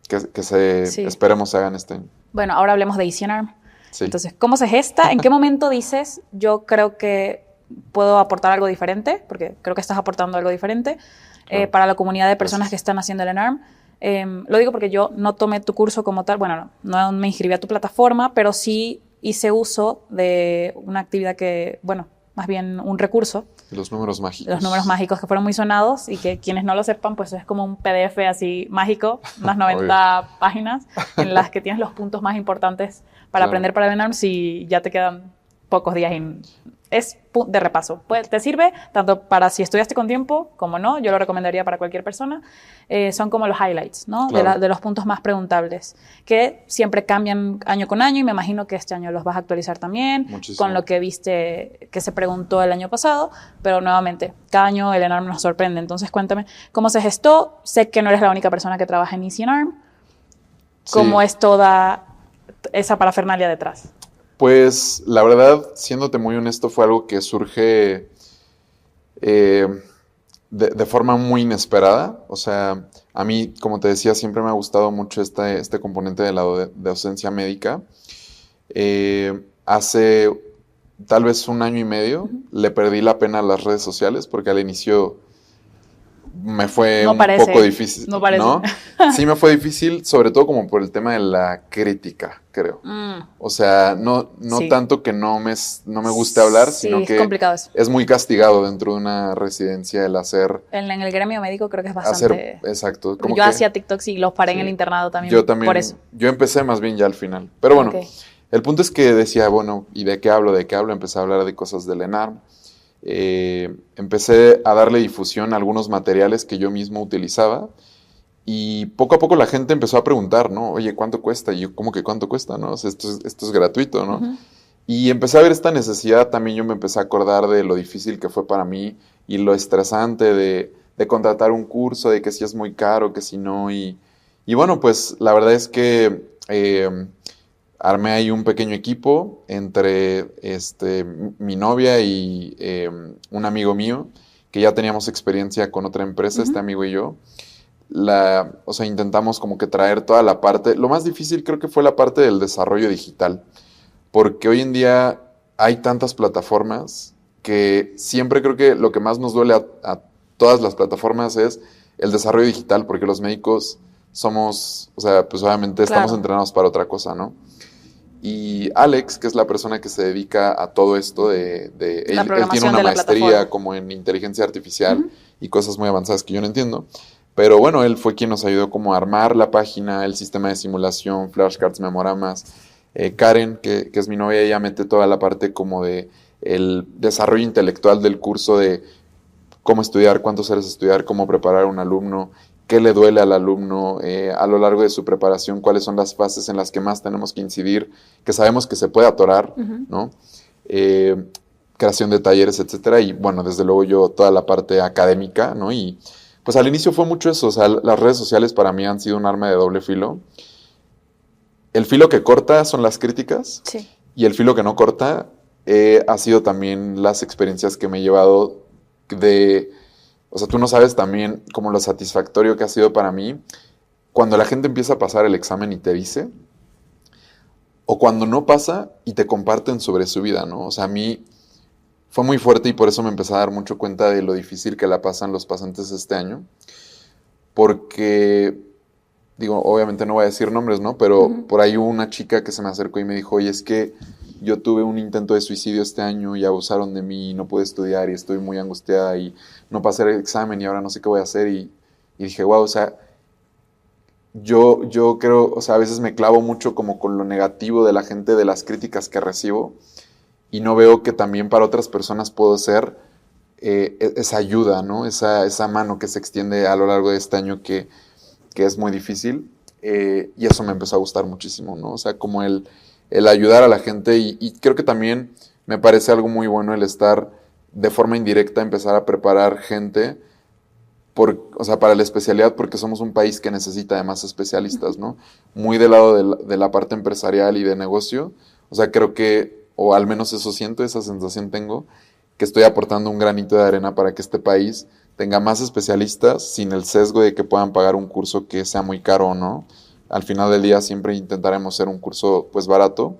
esperemos se hagan este año. Bueno, ahora hablemos de Easy ENARM. Sí. Entonces, ¿cómo se gesta? ¿En qué momento dices, yo creo que puedo aportar algo diferente? Porque creo que estás aportando algo diferente. Para la comunidad de personas que están haciendo el ENARM. Lo digo porque yo no tomé tu curso como tal, bueno, no me inscribí a tu plataforma, pero sí hice uso de una actividad que, bueno, más bien un recurso. Los números mágicos. Los números mágicos que fueron muy sonados y que quienes no lo sepan, pues es como un PDF así mágico, unas 90 páginas en las que tienes los puntos más importantes para aprender para el ENARM si ya te quedan pocos días es de repaso. Te sirve tanto para si estudiaste con tiempo como no. Yo lo recomendaría para cualquier persona. Son como los highlights, ¿no? Claro. De los puntos más preguntables, que siempre cambian año con año y me imagino que este año los vas a actualizar también. Muchísimo. Con lo que viste que se preguntó el año pasado. Pero nuevamente, cada año el ENARM nos sorprende. Entonces, cuéntame cómo se gestó. Sé que no eres la única persona que trabaja en Easy ENARM. ¿Cómo es toda esa parafernalia detrás? Pues la verdad, siéndote muy honesto, fue algo que surge de forma muy inesperada. O sea, a mí, como te decía, siempre me ha gustado mucho este componente de la docencia médica. Hace tal vez 1 año y medio le perdí la pena a las redes sociales porque al inicio me fue poco difícil. No parece. ¿No? Sí me fue difícil, sobre todo como por el tema de la crítica, creo. O sea, no tanto que no me guste hablar, sino que es muy castigado dentro de una residencia el hacer... En el gremio médico creo que es bastante... Exacto. Como yo hacía TikToks y los paré en el internado también. Yo también. Por eso. Yo empecé más bien ya al final. Pero bueno, el punto es que decía, bueno, ¿y de qué hablo? ¿De qué hablo? Empecé a hablar de cosas del ENARM. Empecé a darle difusión a algunos materiales que yo mismo utilizaba y poco a poco la gente empezó a preguntar, ¿no? Oye, ¿cuánto cuesta? Y yo, ¿cómo que cuánto cuesta? ¿No? O sea, esto es gratuito, ¿no? Y empecé a ver esta necesidad, también yo me empecé a acordar de lo difícil que fue para mí y lo estresante de contratar un curso, de que si es muy caro, que si no, y bueno, pues la verdad es que armé ahí un pequeño equipo entre mi novia y un amigo mío, que ya teníamos experiencia con otra empresa, este amigo y yo. O sea, intentamos como que traer toda la parte. Lo más difícil creo que fue la parte del desarrollo digital, porque hoy en día hay tantas plataformas que siempre creo que lo que más nos duele a todas las plataformas es el desarrollo digital, porque los médicos somos, o sea, pues obviamente estamos entrenados para otra cosa, ¿no? Y Alex, que es la persona que se dedica a todo esto, él tiene una maestría como en inteligencia artificial y cosas muy avanzadas que yo no entiendo. Pero bueno, él fue quien nos ayudó como a armar la página, el sistema de simulación, flashcards, memoramas. Karen, que es mi novia, ella mete toda la parte como de el desarrollo intelectual del curso de cómo estudiar, cuántos horas estudiar, cómo preparar a un alumno, qué le duele al alumno a lo largo de su preparación, cuáles son las fases en las que más tenemos que incidir, que sabemos que se puede atorar, ¿no? Creación de talleres, etcétera, y bueno, desde luego yo toda la parte académica, ¿no? Y pues al inicio fue mucho eso, o sea, las redes sociales para mí han sido un arma de doble filo. El filo que corta son las críticas, y el filo que no corta ha sido también las experiencias que me he llevado o sea, tú no sabes también como lo satisfactorio que ha sido para mí cuando la gente empieza a pasar el examen y te dice, o cuando no pasa y te comparten sobre su vida, ¿no? O sea, a mí fue muy fuerte y por eso me empecé a dar mucho cuenta de lo difícil que la pasan los pasantes este año, porque, digo, obviamente no voy a decir nombres, ¿no? Pero por ahí hubo una chica que se me acercó y me dijo, oye, es que yo tuve un intento de suicidio este año y abusaron de mí y no pude estudiar y estoy muy angustiada y no pasé el examen y ahora no sé qué voy a hacer. Y dije, wow, o sea, yo creo, o sea, a veces me clavo mucho como con lo negativo de la gente, de las críticas que recibo y no veo que también para otras personas puedo ser esa ayuda, ¿no? Esa mano que se extiende a lo largo de este año que es muy difícil. Y eso me empezó a gustar muchísimo, ¿no? O sea, como el ayudar a la gente y creo que también me parece algo muy bueno el estar de forma indirecta, empezar a preparar gente o sea, para la especialidad, porque somos un país que necesita de más especialistas, ¿no? Muy del lado de la parte empresarial y de negocio. O sea, creo que, o al menos eso siento, esa sensación tengo, que estoy aportando un granito de arena para que este país tenga más especialistas sin el sesgo de que puedan pagar un curso que sea muy caro o no. Al final del día siempre intentaremos hacer un curso pues barato.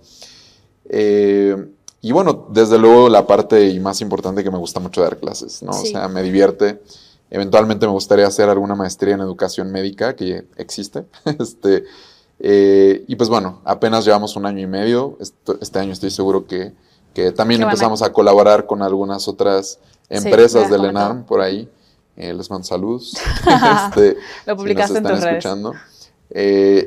Y bueno, desde luego la parte y más importante que me gusta mucho dar clases, ¿no? Sí. O sea, me divierte. Eventualmente me gustaría hacer alguna maestría en educación médica que existe. Y pues bueno, apenas llevamos 1 año y medio. Este año estoy seguro que también empezamos a colaborar con algunas otras empresas del ENARM por ahí. Les mando saludos. Lo publicaste en tus redes.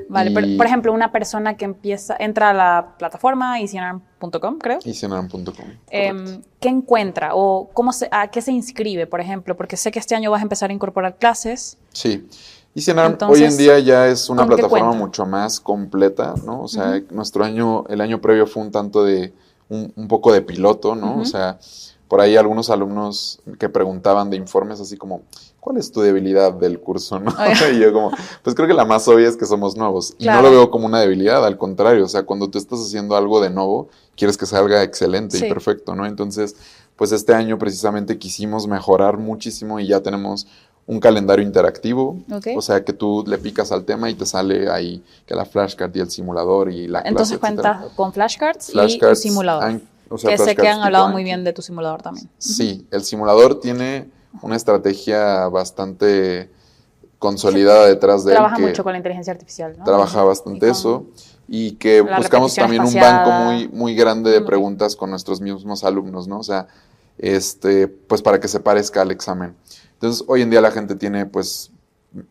Vale, pero, por ejemplo, una persona que entra a la plataforma easyarm.com, creo. easyarm.com. ¿Qué encuentra o a qué se inscribe, por ejemplo? Porque sé que este año vas a empezar a incorporar clases. Sí. easyarm hoy en día ya es una plataforma mucho más completa, ¿no? O sea, el año previo fue un tanto de un poco de piloto, ¿no? O sea, por ahí algunos alumnos que preguntaban de informes así como, ¿cuál es tu debilidad del curso, no? Y yo como, pues creo que la más obvia es que somos nuevos. Claro. Y no lo veo como una debilidad, al contrario. O sea, cuando tú estás haciendo algo de nuevo, quieres que salga excelente y perfecto, ¿no? Entonces, pues este año precisamente quisimos mejorar muchísimo y ya tenemos un calendario interactivo. O sea, que tú le picas al tema y te sale ahí que la flashcard y el simulador y la clase, entonces cuentas con flashcards y un simulador. O sea, que sé que han hablado muy bien de tu simulador también. Sí, el simulador tiene una estrategia bastante consolidada detrás de él. Trabaja mucho con la inteligencia artificial, ¿no? Trabaja bastante eso. Y que buscamos también espaciada, un banco muy grande de preguntas con nuestros mismos alumnos, ¿no? O sea, pues para que se parezca al examen. Entonces, hoy en día la gente tiene, pues,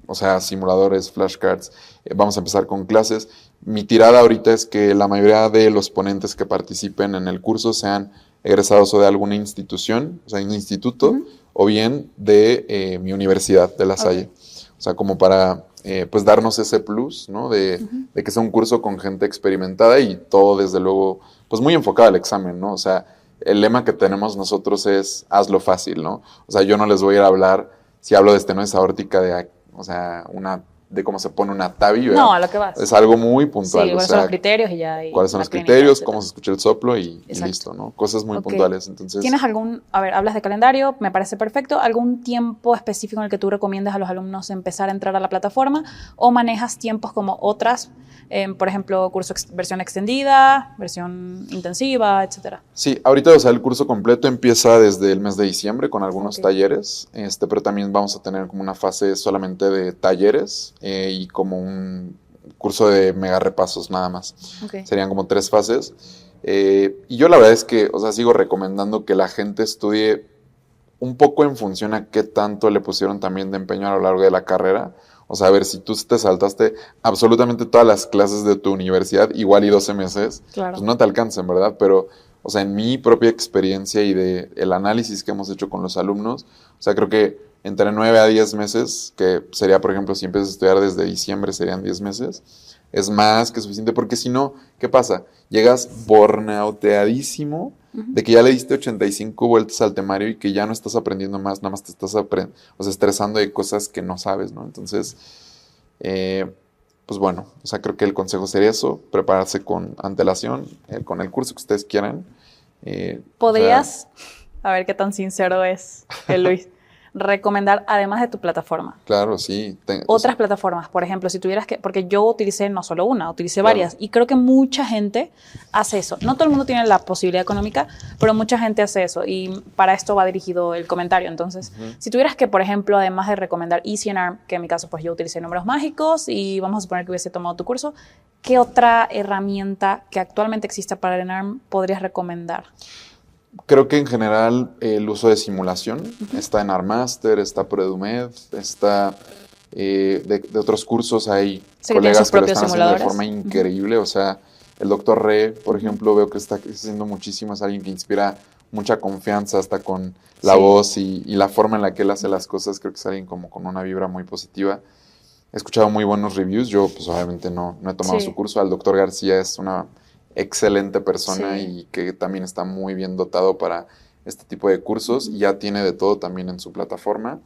o sea, simuladores, flashcards. Vamos a empezar con clases. Mi tirada ahorita es que la mayoría de los ponentes que participen en el curso sean egresados o de alguna institución, o sea, un instituto, o bien de mi universidad, de La Salle. O sea, como para, pues, darnos ese plus, ¿no? De que sea un curso con gente experimentada y todo, desde luego, pues, muy enfocado al examen, ¿no? O sea, el lema que tenemos nosotros es hazlo fácil, ¿no? O sea, yo no les voy a ir a hablar, si hablo de estenosis aórtica, de cómo se pone una TAVI, ¿verdad? No, a lo que vas. Es algo muy puntual. Sí, cuáles son los criterios y ya. Cuáles son los criterios, cómo se escucha el soplo y listo, ¿no? Cosas muy puntuales. Entonces, ¿tienes hablas de calendario, me parece perfecto, algún tiempo específico en el que tú recomiendas a los alumnos empezar a entrar a la plataforma o manejas tiempos como otras, por ejemplo, versión extendida, versión intensiva, etcétera? Sí, ahorita, o sea, el curso completo empieza desde el mes de diciembre con algunos talleres, pero también vamos a tener como una fase solamente de talleres y como un curso de mega repasos nada más. Serían como 3 fases. Y yo la verdad es que, o sea, sigo recomendando que la gente estudie un poco en función a qué tanto le pusieron también de empeño a lo largo de la carrera. O sea, a ver, si tú te saltaste absolutamente todas las clases de tu universidad, igual y 12 meses, pues no te alcanzan, ¿verdad? Pero, o sea, en mi propia experiencia y de el análisis que hemos hecho con los alumnos, o sea, creo que entre 9 a 10 meses, que sería, por ejemplo, si empiezas a estudiar desde diciembre, serían 10 meses, es más que suficiente, porque si no, ¿qué pasa? Llegas burnouteadísimo de que ya le diste 85 vueltas al temario y que ya no estás aprendiendo más, nada más te estás estresando de cosas que no sabes, ¿no? Entonces, pues bueno, o sea, creo que el consejo sería eso, prepararse con antelación, con el curso que ustedes quieran. ¿Podrías, a ver qué tan sincero es Luis, recomendar, además de tu plataforma? Claro, sí. Otras plataformas, por ejemplo, si tuvieras que, porque yo utilicé no solo una, utilicé varias, y creo que mucha gente hace eso. No todo el mundo tiene la posibilidad económica, pero mucha gente hace eso, y para esto va dirigido el comentario. Entonces, si tuvieras que, por ejemplo, además de recomendar easyarm, que en mi caso, pues yo utilicé números mágicos, y vamos a suponer que hubiese tomado tu curso, ¿qué otra herramienta que actualmente exista para el ENARM podrías recomendar? Creo que en general el uso de simulación está en ArmMaster, está ProEdumed, está de otros cursos, hay colegas que lo están haciendo de forma increíble. O sea, el doctor Re, por ejemplo, veo que está haciendo muchísimo, es alguien que inspira mucha confianza hasta con la voz y la forma en la que él hace las cosas. Creo que es alguien como con una vibra muy positiva. He escuchado muy buenos reviews. Yo, pues, obviamente no he tomado su curso. El doctor García es una excelente persona y que también está muy bien dotado para este tipo de cursos. Y ya tiene de todo también en su plataforma.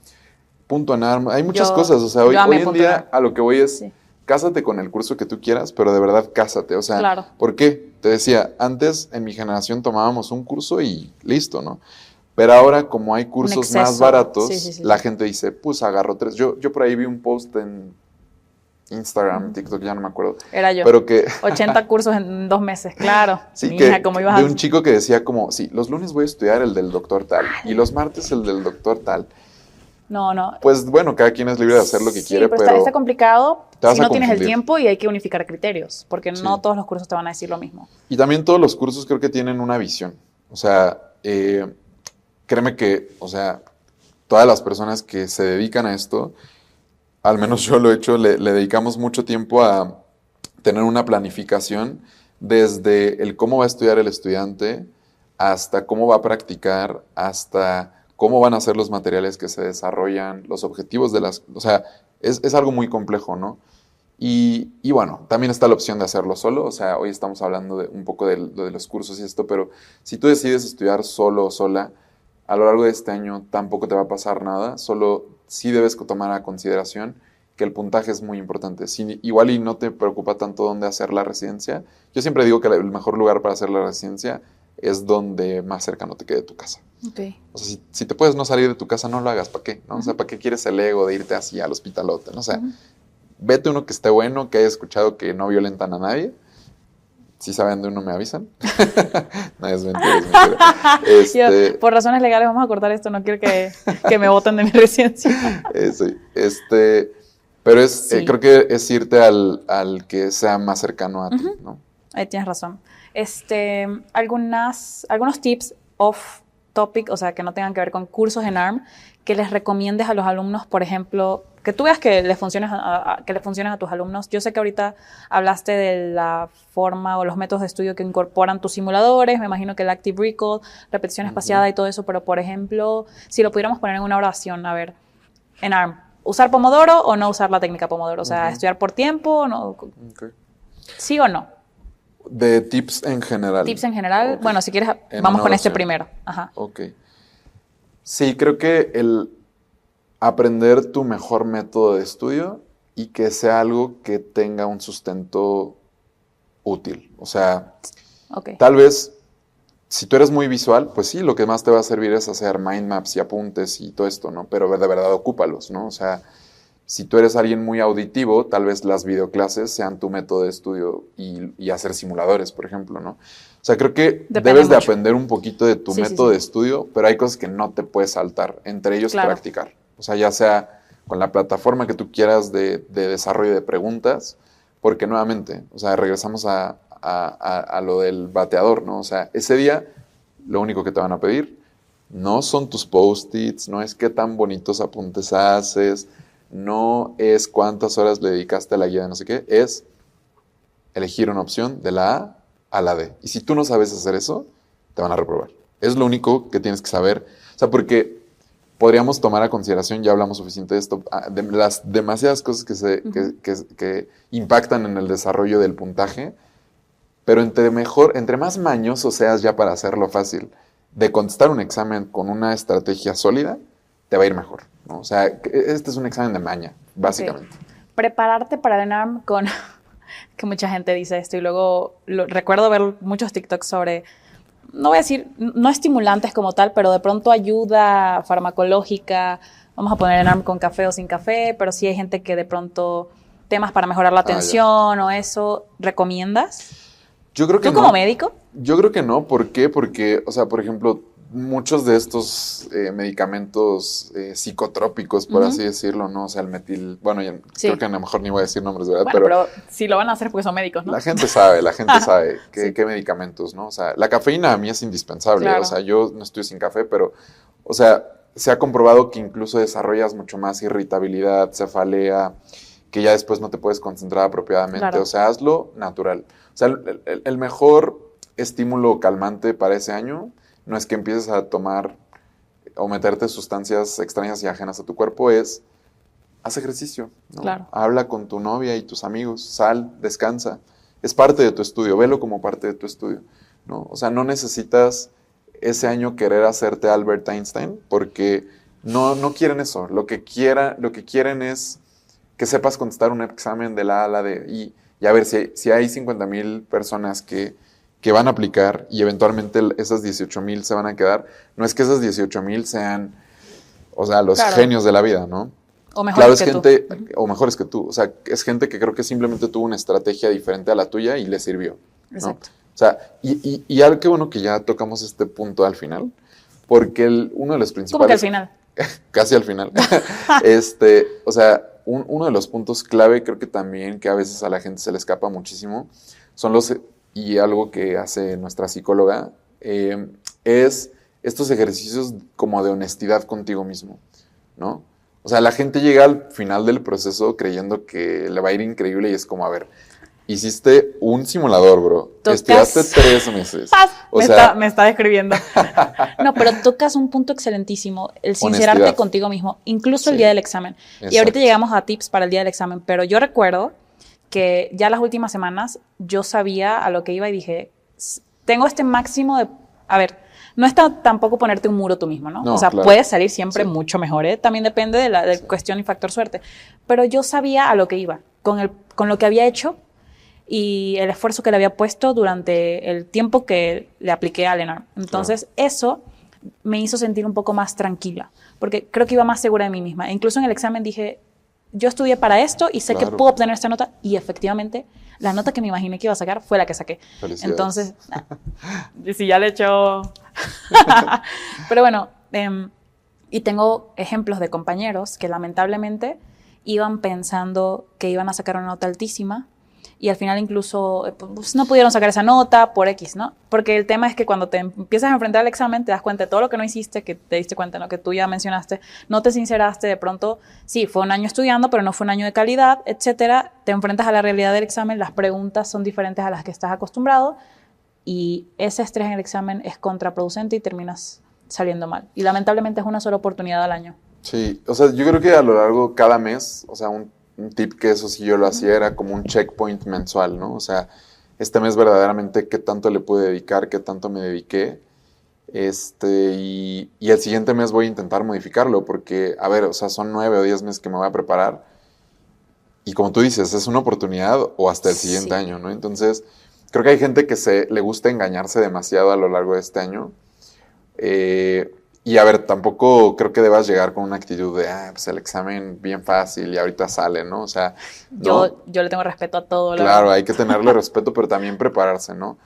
Punto NARM. Hay muchas cosas. O sea, hoy en día a lo que voy es, cásate con el curso que tú quieras, pero de verdad cásate. O sea, ¿por qué? Te decía, antes en mi generación tomábamos un curso y listo, ¿no? Pero ahora, como hay cursos más baratos, la gente dice, pues agarro 3. Yo por ahí vi un post en Instagram, TikTok, ya no me acuerdo. Era yo. Pero que 80 cursos en 2 meses, claro. Sí, mija, ¿cómo ibas de un chico que decía como, sí, los lunes voy a estudiar el del doctor tal, y los martes el del doctor tal. No. Pues bueno, cada quien es libre de hacer lo que quiere, pero está complicado si no tienes el tiempo y hay que unificar criterios, porque no todos los cursos te van a decir lo mismo. Y también todos los cursos creo que tienen una visión. O sea, créeme que, o sea, todas las personas que se dedican a esto, al menos yo lo he hecho, le dedicamos mucho tiempo a tener una planificación desde el cómo va a estudiar el estudiante, hasta cómo va a practicar, hasta cómo van a ser los materiales que se desarrollan, los objetivos de las... O sea, es algo muy complejo, ¿no? Y bueno, también está la opción de hacerlo solo. O sea, hoy estamos hablando un poco de los cursos y esto, pero si tú decides estudiar solo o sola, a lo largo de este año tampoco te va a pasar nada, solo sí debes tomar a consideración que el puntaje es muy importante. Si igual y no te preocupa tanto dónde hacer la residencia, yo siempre digo que el mejor lugar para hacer la residencia es donde más cercano te quede tu casa. Okay. O sea, si te puedes no salir de tu casa, no lo hagas. ¿Para qué? ¿No? O sea, ¿para qué quieres el ego de irte así al hospitalote? ¿No? O sea, vete uno que esté bueno, que haya escuchado que no violentan a nadie. Si saben de uno, me avisan. No, es mentira. Yo, por razones legales vamos a cortar esto. No quiero que me boten de mi residencia. Sí. Pero creo que es irte al que sea más cercano a ti, ¿no? Ahí tienes razón. Algunos tips off topic, o sea, que no tengan que ver con cursos en ARM, que les recomiendes a los alumnos, por ejemplo, que tú veas que les funcionen a tus alumnos. Yo sé que ahorita hablaste de la forma o los métodos de estudio que incorporan tus simuladores, me imagino que el Active Recall, repetición espaciada y todo eso, pero por ejemplo, si lo pudiéramos poner en una oración, a ver, en ARM, ¿usar Pomodoro o no usar la técnica Pomodoro? O sea, ¿estudiar por tiempo? ¿No? ¿Sí o no? De tips en general. Tips en general. Okay. Bueno, si quieres, vamos con este primero. Ajá. Ok. Sí, creo que el aprender tu mejor método de estudio y que sea algo que tenga un sustento útil. O sea, tal vez, si tú eres muy visual, pues sí, lo que más te va a servir es hacer mind maps y apuntes y todo esto, ¿no? Pero de verdad ocúpalos, ¿no? O sea, si tú eres alguien muy auditivo, tal vez las videoclases sean tu método de estudio y hacer simuladores, por ejemplo, ¿no? O sea, creo que debes de aprender un poquito de tu método de estudio, pero hay cosas que no te puedes saltar, entre ellos practicar. O sea, ya sea con la plataforma que tú quieras de desarrollo de preguntas, porque nuevamente, o sea, regresamos a lo del bateador, ¿no? O sea, ese día lo único que te van a pedir no son tus post-its, no es qué tan bonitos apuntes haces, no es cuántas horas le dedicaste a la guía de no sé qué, es elegir una opción de la A a la D. Y si tú no sabes hacer eso, te van a reprobar. Es lo único que tienes que saber. O sea, porque podríamos tomar a consideración, ya hablamos suficiente de esto, de las demasiadas cosas que impactan en el desarrollo del puntaje, pero entre más mañoso seas ya para hacerlo fácil, de contestar un examen con una estrategia sólida, te va a ir mejor, ¿no? O sea, este es un examen de maña, básicamente. Prepararte para el NARM con... que mucha gente dice esto y luego recuerdo ver muchos TikToks sobre, no voy a decir, no estimulantes como tal, pero de pronto ayuda farmacológica, vamos a poner el NARM con café o sin café, pero sí hay gente que de pronto temas para mejorar la atención o eso, ¿recomiendas? Yo creo que ¿Tú como médico? Yo creo que no. ¿Por qué? Porque, o sea, por ejemplo, muchos de estos medicamentos psicotrópicos, por así decirlo, ¿no? O sea, el metil... Bueno, creo que a lo mejor ni voy a decir nombres, ¿verdad? Bueno, pero sí lo van a hacer porque son médicos, ¿no? La gente sabe qué medicamentos, ¿no? O sea, la cafeína a mí es indispensable. Claro. O sea, yo no estoy sin café, pero, o sea, se ha comprobado que incluso desarrollas mucho más irritabilidad, cefalea, que ya después no te puedes concentrar apropiadamente. Claro. O sea, hazlo natural. O sea, el mejor estímulo calmante para ese año no es que empieces a tomar o meterte sustancias extrañas y ajenas a tu cuerpo, haz ejercicio, ¿no? Claro. Habla con tu novia y tus amigos, sal, descansa. Es parte de tu estudio, velo como parte de tu estudio, ¿no? O sea, no necesitas ese año querer hacerte Albert Einstein, porque no quieren eso. Lo que quieren es que sepas contestar un examen de la A a la D. Y a ver, si hay 50,000 personas que van a aplicar y eventualmente esas 18,000 se van a quedar, no es que esas 18,000 sean, o sea, los genios de la vida, ¿no? O mejores que gente, tú. O mejores que tú. O sea, es gente que creo que simplemente tuvo una estrategia diferente a la tuya y le sirvió, ¿no? Exacto. O sea, y algo que bueno que ya tocamos este punto al final, porque uno de los principales... ¿Cómo que al final? Casi al final. O sea, uno de los puntos clave, creo que también que a veces a la gente se le escapa muchísimo, son y algo que hace nuestra psicóloga, es estos ejercicios como de honestidad contigo mismo, ¿no? O sea, la gente llega al final del proceso creyendo que le va a ir increíble y es como, a ver, hiciste un simulador, bro. Estudiaste 3 meses. Me está describiendo. No, pero tocas un punto excelentísimo, el sincerarte honestidad contigo mismo, incluso el día del examen. Exacto. Y ahorita llegamos a tips para el día del examen, pero yo recuerdo que ya las últimas semanas yo sabía a lo que iba y dije, tengo este máximo de... A ver, no está tampoco ponerte un muro tú mismo, ¿no? O sea, claro, puedes salir siempre mucho mejor, ¿eh? También depende de la cuestión y factor suerte. Pero yo sabía a lo que iba, con lo que había hecho y el esfuerzo que le había puesto durante el tiempo que le apliqué al ENARM. Entonces, eso me hizo sentir un poco más tranquila, porque creo que iba más segura de mí misma. E incluso en el examen dije, yo estudié para esto y sé que puedo obtener esta nota, y efectivamente la nota que me imaginé que iba a sacar fue la que saqué. Entonces, si ya le he hecho... Pero bueno, y tengo ejemplos de compañeros que lamentablemente iban pensando que iban a sacar una nota altísima y al final incluso pues, no pudieron sacar esa nota por X, ¿no? Porque el tema es que cuando te empiezas a enfrentar al examen te das cuenta de todo lo que no hiciste, que te diste cuenta, ¿no? Que tú ya mencionaste, no te sinceraste, de pronto, sí, fue un año estudiando, pero no fue un año de calidad, etcétera. Te enfrentas a la realidad del examen, las preguntas son diferentes a las que estás acostumbrado y ese estrés en el examen es contraproducente y terminas saliendo mal. Y lamentablemente es una sola oportunidad al año. Sí, o sea, yo creo que a lo largo, cada mes, o sea, un tip que eso sí yo lo hacía era como un checkpoint mensual, ¿no? O sea, este mes verdaderamente qué tanto le pude dedicar, qué tanto me dediqué, y el siguiente mes voy a intentar modificarlo porque, a ver, o sea, son 9 o 10 meses que me voy a preparar y como tú dices, es una oportunidad o hasta el siguiente año, ¿no? Entonces, creo que hay gente que le gusta engañarse demasiado a lo largo de este año, y a ver, tampoco creo que debas llegar con una actitud de, pues el examen bien fácil y ahorita sale, ¿no? O sea, ¿no? Yo le tengo respeto a todo. Claro, hay que tenerle respeto, pero también prepararse, ¿no?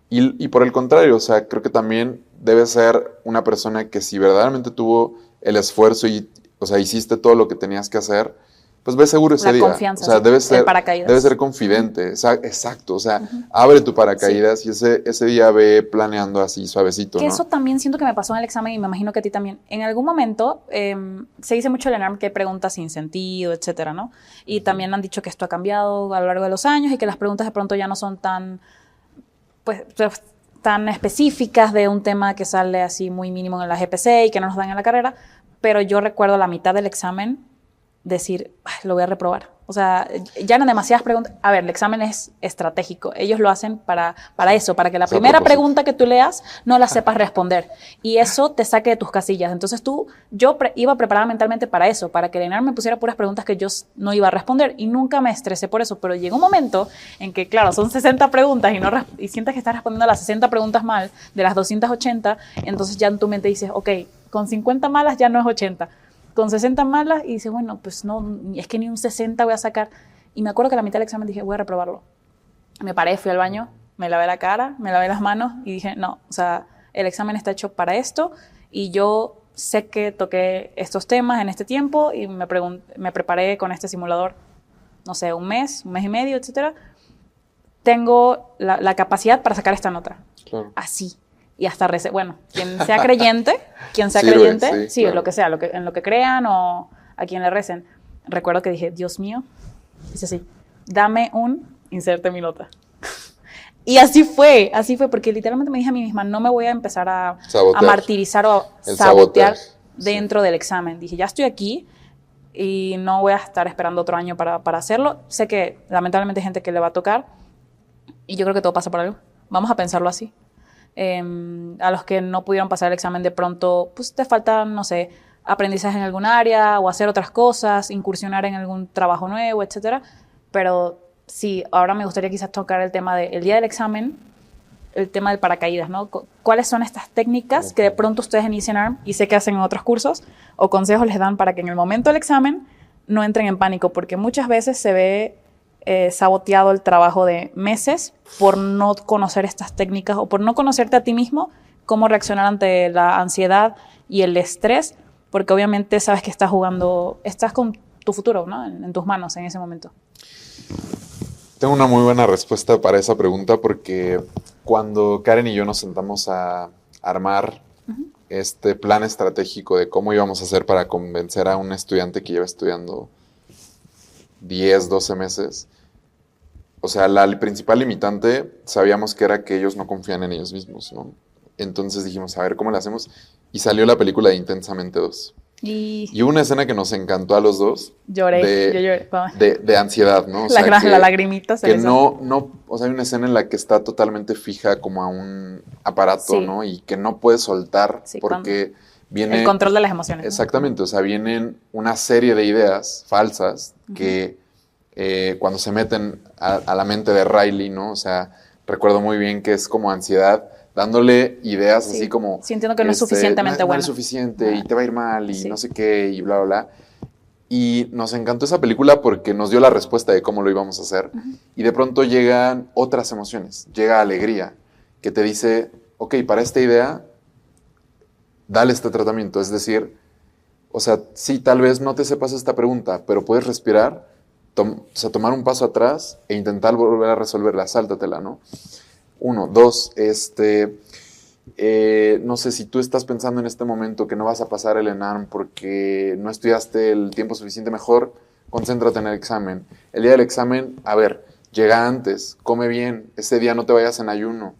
Y por el contrario, o sea, creo que también debes ser una persona que si verdaderamente tuvo el esfuerzo y, o sea, hiciste todo lo que tenías que hacer, pues ve seguro ese día. Confianza, o sea, debes ser confidente. Uh-huh. Exacto, o sea, abre tu paracaídas y ese día ve planeando así suavecito, que ¿no? Eso también siento que me pasó en el examen y me imagino que a ti también. En algún momento se dice mucho en el ENARM que hay preguntas sin sentido, etcétera, ¿no? Y también han dicho que esto ha cambiado a lo largo de los años y que las preguntas de pronto ya no son tan específicas de un tema que sale así muy mínimo en la GPC y que no nos dan en la carrera, pero yo recuerdo la mitad del examen decir, lo voy a reprobar. O sea, ya no demasiadas preguntas. A ver, el examen es estratégico. Ellos lo hacen para eso, para que la primera pregunta que tú leas no la sepas responder. Y eso te saque de tus casillas. Entonces yo iba preparada mentalmente para eso, para que el ENARM me pusiera puras preguntas que yo no iba a responder. Y nunca me estresé por eso. Pero llegó un momento en que, claro, son 60 preguntas y sientes que estás respondiendo a las 60 preguntas mal de las 280. Entonces ya en tu mente dices, ok, con 50 malas ya no es 80. Con 60 malas y dices, bueno, pues no, es que ni un 60 voy a sacar. Y me acuerdo que a la mitad del examen dije, voy a reprobarlo. Me paré, fui al baño, me lavé la cara, me lavé las manos y dije, no, o sea, el examen está hecho para esto y yo sé que toqué estos temas en este tiempo y me preparé con este simulador, no sé, un mes y medio, etcétera. Tengo la capacidad para sacar esta nota. Claro. Así. Y hasta bueno, quien sea creyente, sí, claro. Lo que sea, en lo que crean o a quien le recen. Recuerdo que dije, Dios mío, dice así, dame inserte mi nota. Y así fue, porque literalmente me dije a mí misma, no me voy a empezar a martirizar o a sabotear dentro del examen. Dije, ya estoy aquí y no voy a estar esperando otro año para hacerlo. Sé que lamentablemente hay gente que le va a tocar y yo creo que todo pasa por algo. Vamos a pensarlo así. A los que no pudieron pasar el examen de pronto, pues te falta, no sé, aprendizaje en algún área o hacer otras cosas, incursionar en algún trabajo nuevo, etcétera. Pero sí, ahora me gustaría quizás tocar el tema del día del examen, el tema del paracaídas, ¿no? ¿Cuáles son estas técnicas que de pronto ustedes en ECNARM, y sé que hacen en otros cursos, o consejos les dan para que en el momento del examen no entren en pánico? Porque muchas veces se ve saboteado el trabajo de meses por no conocer estas técnicas o por no conocerte a ti mismo, cómo reaccionar ante la ansiedad y el estrés, porque obviamente sabes que estás con tu futuro, ¿no? En tus manos en ese momento. Tengo una muy buena respuesta para esa pregunta porque cuando Karen y yo nos sentamos a armar este plan estratégico de cómo íbamos a hacer para convencer a un estudiante que lleva estudiando 10, 12 meses, o sea, la principal limitante sabíamos que era que ellos no confían en ellos mismos, ¿no? Entonces dijimos, a ver, ¿cómo lo hacemos? Y salió la película de Intensamente 2. Y hubo una escena que nos encantó a los dos. Yo lloré. De ansiedad, ¿no? O sea, la lagrimita se que no, o sea, hay una escena en la que está totalmente fija como a un aparato, ¿no? Y que no puede soltar porque viene... El control de las emociones. Exactamente, ¿no? O sea, vienen una serie de ideas falsas que cuando se meten a la mente de Riley, ¿no? O sea, recuerdo muy bien que es como ansiedad, dándole ideas así como... Sintiendo que no es suficientemente bueno. No es suficiente y te va a ir mal y no sé qué y bla, bla, bla. Y nos encantó esa película porque nos dio la respuesta de cómo lo íbamos a hacer. Y de pronto llegan otras emociones. Llega alegría, que te dice, ok, para esta idea, dale este tratamiento. Es decir, o sea, sí, tal vez no te sepas esta pregunta, pero puedes respirar, tomar un paso atrás e intentar volver a resolverla. Sáltatela, ¿no? 1, 2, no sé si tú estás pensando en este momento que no vas a pasar el ENARM porque no estudiaste el tiempo suficiente, mejor concéntrate en el examen. El día del examen, a ver, llega antes, come bien, ese día no te vayas en ayuno,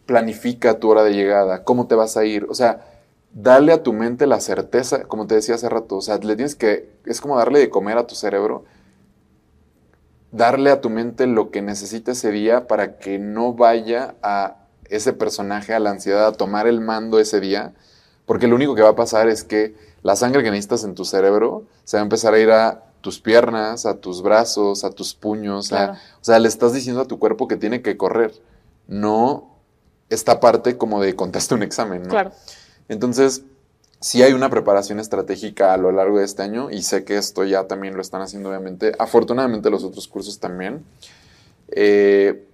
planifica tu hora de llegada, cómo te vas a ir, o sea, dale a tu mente la certeza, como te decía hace rato, o sea, es como darle de comer a tu cerebro, darle a tu mente lo que necesita ese día para que no vaya a ese personaje, a la ansiedad, a tomar el mando ese día, porque lo único que va a pasar es que la sangre que necesitas en tu cerebro se va a empezar a ir a tus piernas, a tus brazos, a tus puños, claro. O sea, le estás diciendo a tu cuerpo que tiene que correr, no esta parte como de contesta un examen, ¿no? Claro. Entonces, sí hay una preparación estratégica a lo largo de este año y sé que esto ya también lo están haciendo obviamente. Afortunadamente los otros cursos también,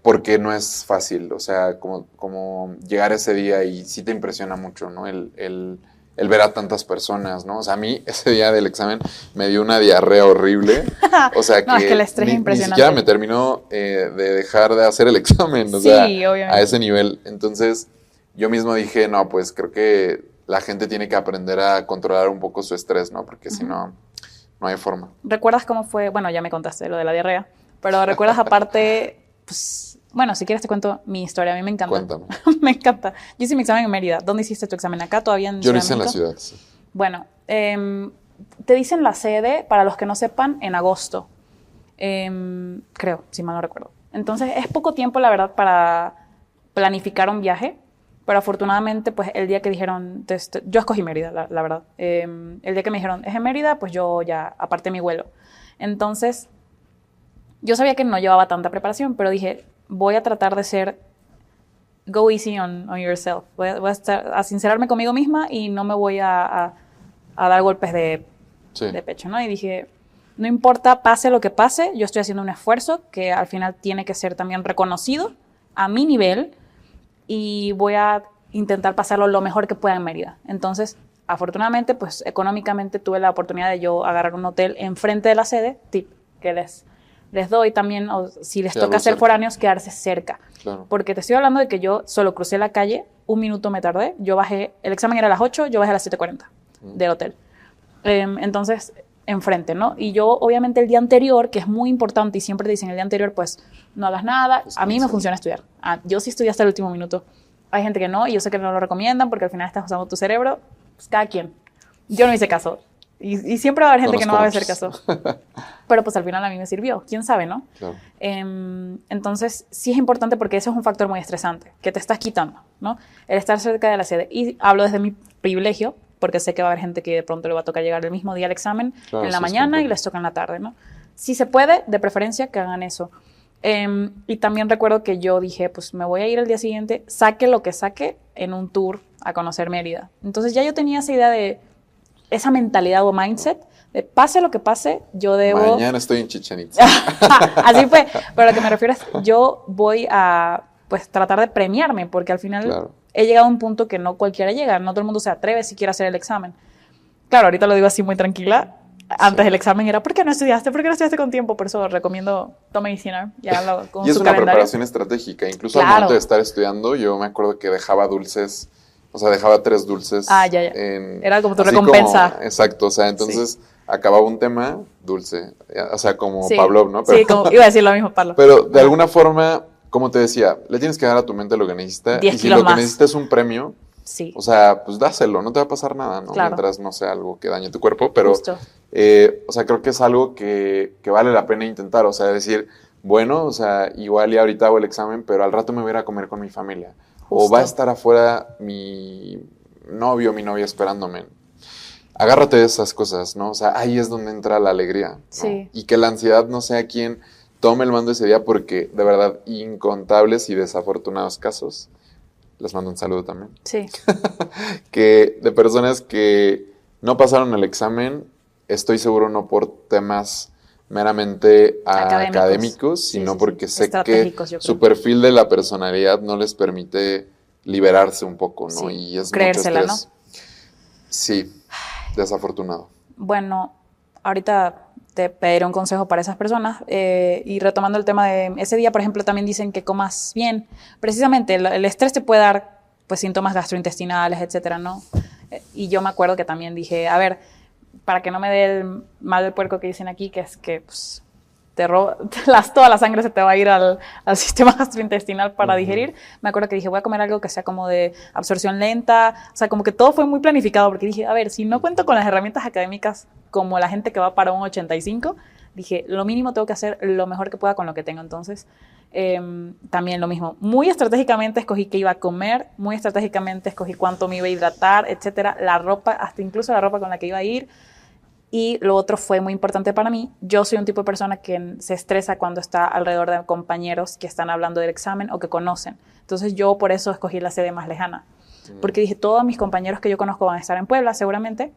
porque no es fácil, o sea, como llegar ese día y sí te impresiona mucho, ¿no? El ver a tantas personas, ¿no? O sea, a mí ese día del examen me dio una diarrea horrible, o sea no, es que el estrés es impresionante. Ni siquiera me terminó de dejar de hacer el examen, o sea, obviamente. A ese nivel. Entonces, yo mismo dije, no, pues creo que la gente tiene que aprender a controlar un poco su estrés, ¿no? Porque si no, no hay forma. ¿Recuerdas cómo fue? Bueno, ya me contaste lo de la diarrea, pero ¿recuerdas aparte? Pues, bueno, si quieres te cuento mi historia. A mí me encanta. Cuéntame. Me encanta. Yo hice mi examen en Mérida. ¿Dónde hiciste tu examen? ¿Acá todavía en Yo lo hice en la ciudad, sí. Bueno, te dicen la sede, para los que no sepan, en agosto. Creo, si mal no recuerdo. Entonces, es poco tiempo, la verdad, para planificar un viaje. Pero afortunadamente, pues el día que dijeron, yo escogí Mérida, la verdad. El día que me dijeron, es en Mérida, pues yo ya aparté mi vuelo. Entonces, yo sabía que no llevaba tanta preparación, pero dije, voy a tratar de ser go easy on yourself. Voy a sincerarme conmigo misma y no me voy a dar golpes de pecho, ¿no? Y dije, no importa, pase lo que pase, yo estoy haciendo un esfuerzo que al final tiene que ser también reconocido a mi nivel, y voy a intentar pasarlo lo mejor que pueda en Mérida. Entonces, afortunadamente, pues económicamente tuve la oportunidad de yo agarrar un hotel enfrente de la sede, tip que les doy también, o si les toca ser foráneos, quedarse cerca. Claro. Porque te estoy hablando de que yo solo crucé la calle, 1 minuto me tardé, yo bajé, el examen era a las 8, yo bajé a las 7:40 del hotel. Entonces, enfrente, ¿no? Y yo, obviamente, el día anterior, que es muy importante y siempre te dicen el día anterior, pues no hagas nada. A mí me funciona estudiar. Yo sí estudié hasta el último minuto. Hay gente que no, y yo sé que no lo recomiendan porque al final estás usando tu cerebro. Pues cada quien. Yo no hice caso. Y siempre va a haber gente que no va a hacer caso. Pero pues al final a mí me sirvió. ¿Quién sabe, no? Claro. Entonces, sí es importante porque eso es un factor muy estresante, que te estás quitando, ¿no? El estar cerca de la sede. Y hablo desde mi privilegio, porque sé que va a haber gente que de pronto le va a tocar llegar el mismo día al examen, claro, en la mañana y les toca en la tarde, ¿no? Si se puede, de preferencia, que hagan eso. Y también recuerdo que yo dije, pues me voy a ir el día siguiente, saque lo que saque, en un tour a conocer Mérida. Entonces ya yo tenía esa idea de, esa mentalidad o mindset, de pase lo que pase, yo debo... Mañana estoy en Chichén Itzá. Así fue, pero lo que me refiero es, yo voy a, pues, tratar de premiarme, porque al final... Claro. He llegado a un punto que no cualquiera llega, no todo el mundo se atreve siquiera a hacer el examen. Claro, ahorita lo digo así muy tranquila. Antes el examen era, ¿por qué no estudiaste? ¿Por qué no estudiaste con tiempo? Por eso recomiendo Tome Medicina. Ya con y es su una calendario. Preparación estratégica. Incluso al momento de estar estudiando, yo me acuerdo que dejaba dulces, o sea, dejaba 3 dulces. Ya. Era como tu recompensa. Como, exacto, o sea, entonces acababa un tema, dulce. O sea, como Pavlov, ¿no? Pero, sí, como, iba a decir lo mismo, Pablo. Pero de alguna forma, como te decía, le tienes que dar a tu mente lo que necesita. Y si lo que necesita es un premio, o sea, pues dáselo, no te va a pasar nada, ¿no? Claro. Mientras no sea algo que dañe tu cuerpo, pero, o sea, creo que es algo que vale la pena intentar, o sea, decir, bueno, o sea, igual y ahorita hago el examen, pero al rato me voy a ir a comer con mi familia. Justo. O va a estar afuera mi novio, mi novia esperándome. Agárrate de esas cosas, ¿no? O sea, ahí es donde entra la alegría, ¿no? Sí. Y que la ansiedad no sea quien tome el mando ese día, porque de verdad, incontables y desafortunados casos, les mando un saludo también. Sí. Que de personas que no pasaron el examen, estoy seguro no por temas meramente académicos sino porque sé que su perfil de la personalidad no les permite liberarse un poco, ¿no? Sí. Y es creérsela, mucho estrés. ¿No? Sí, desafortunado. Bueno, ahorita te pediré un consejo para esas personas. Y retomando el tema de ese día, por ejemplo, también dicen que comas bien. Precisamente el estrés te puede dar pues síntomas gastrointestinales, etcétera, ¿no? Y yo me acuerdo que también dije, a ver, para que no me dé el mal del puerco que dicen aquí, que es que pues, toda la sangre se te va a ir al sistema gastrointestinal para digerir. Me acuerdo que dije, voy a comer algo que sea como de absorción lenta. O sea, como que todo fue muy planificado, porque dije, a ver, si no cuento con las herramientas académicas como la gente que va para un 85, dije, lo mínimo tengo que hacer lo mejor que pueda con lo que tengo. Entonces, también lo mismo. Muy estratégicamente escogí qué iba a comer, muy estratégicamente escogí cuánto me iba a hidratar, etcétera. La ropa, hasta incluso la ropa con la que iba a ir. Y lo otro fue muy importante para mí. Yo soy un tipo de persona que se estresa cuando está alrededor de compañeros que están hablando del examen o que conocen. Entonces yo por eso escogí la sede más lejana. Porque dije, todos mis compañeros que yo conozco van a estar en Puebla seguramente.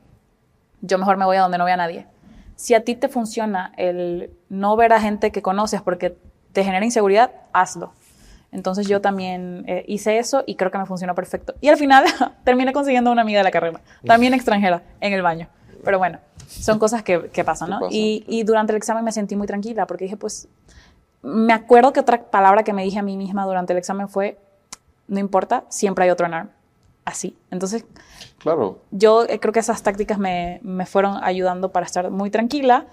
Yo mejor me voy a donde no vea a nadie. Si a ti te funciona el no ver a gente que conoces porque te genera inseguridad, hazlo. Entonces yo también hice eso y creo que me funcionó perfecto. Y al final terminé consiguiendo una amiga de la carrera, también extranjera, en el baño. Pero bueno, son cosas que pasan, ¿no? Y durante el examen me sentí muy tranquila porque dije, pues, me acuerdo que otra palabra que me dije a mí misma durante el examen fue, no importa, siempre hay otro NARM. Así. Entonces, claro. Yo creo que esas tácticas me fueron ayudando para estar muy tranquila.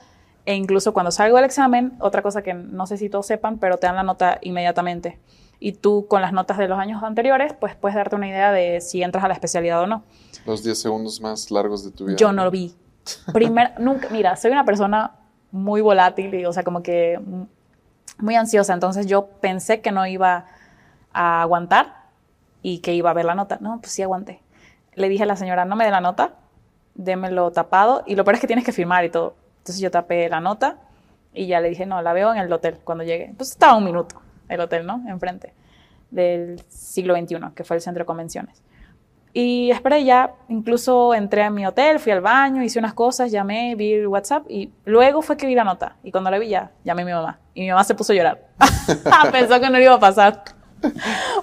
E incluso cuando salgo del examen, otra cosa que no sé si todos sepan, pero te dan la nota inmediatamente. Y tú, con las notas de los años anteriores, pues puedes darte una idea de si entras a la especialidad o no. Los 10 segundos más largos de tu vida. Yo no lo vi. Nunca, mira, soy una persona muy volátil y, o sea, como que muy ansiosa. Entonces yo pensé que no iba a aguantar y que iba a ver la nota. No, pues sí aguanté. Le dije a la señora, no me dé la nota, démelo tapado. Y lo peor es que tienes que firmar y todo. Entonces yo tapé la nota y ya le dije, no, la veo en el hotel cuando llegue. Pues estaba 1 minuto el hotel, ¿no? Enfrente del siglo XXI, que fue el centro de convenciones. Y esperé ya, incluso entré a mi hotel, fui al baño, hice unas cosas, llamé, vi el WhatsApp y luego fue que vi la nota. Y cuando la vi ya, llamé a mi mamá. Y mi mamá se puso a llorar. Pensó que no le iba a pasar.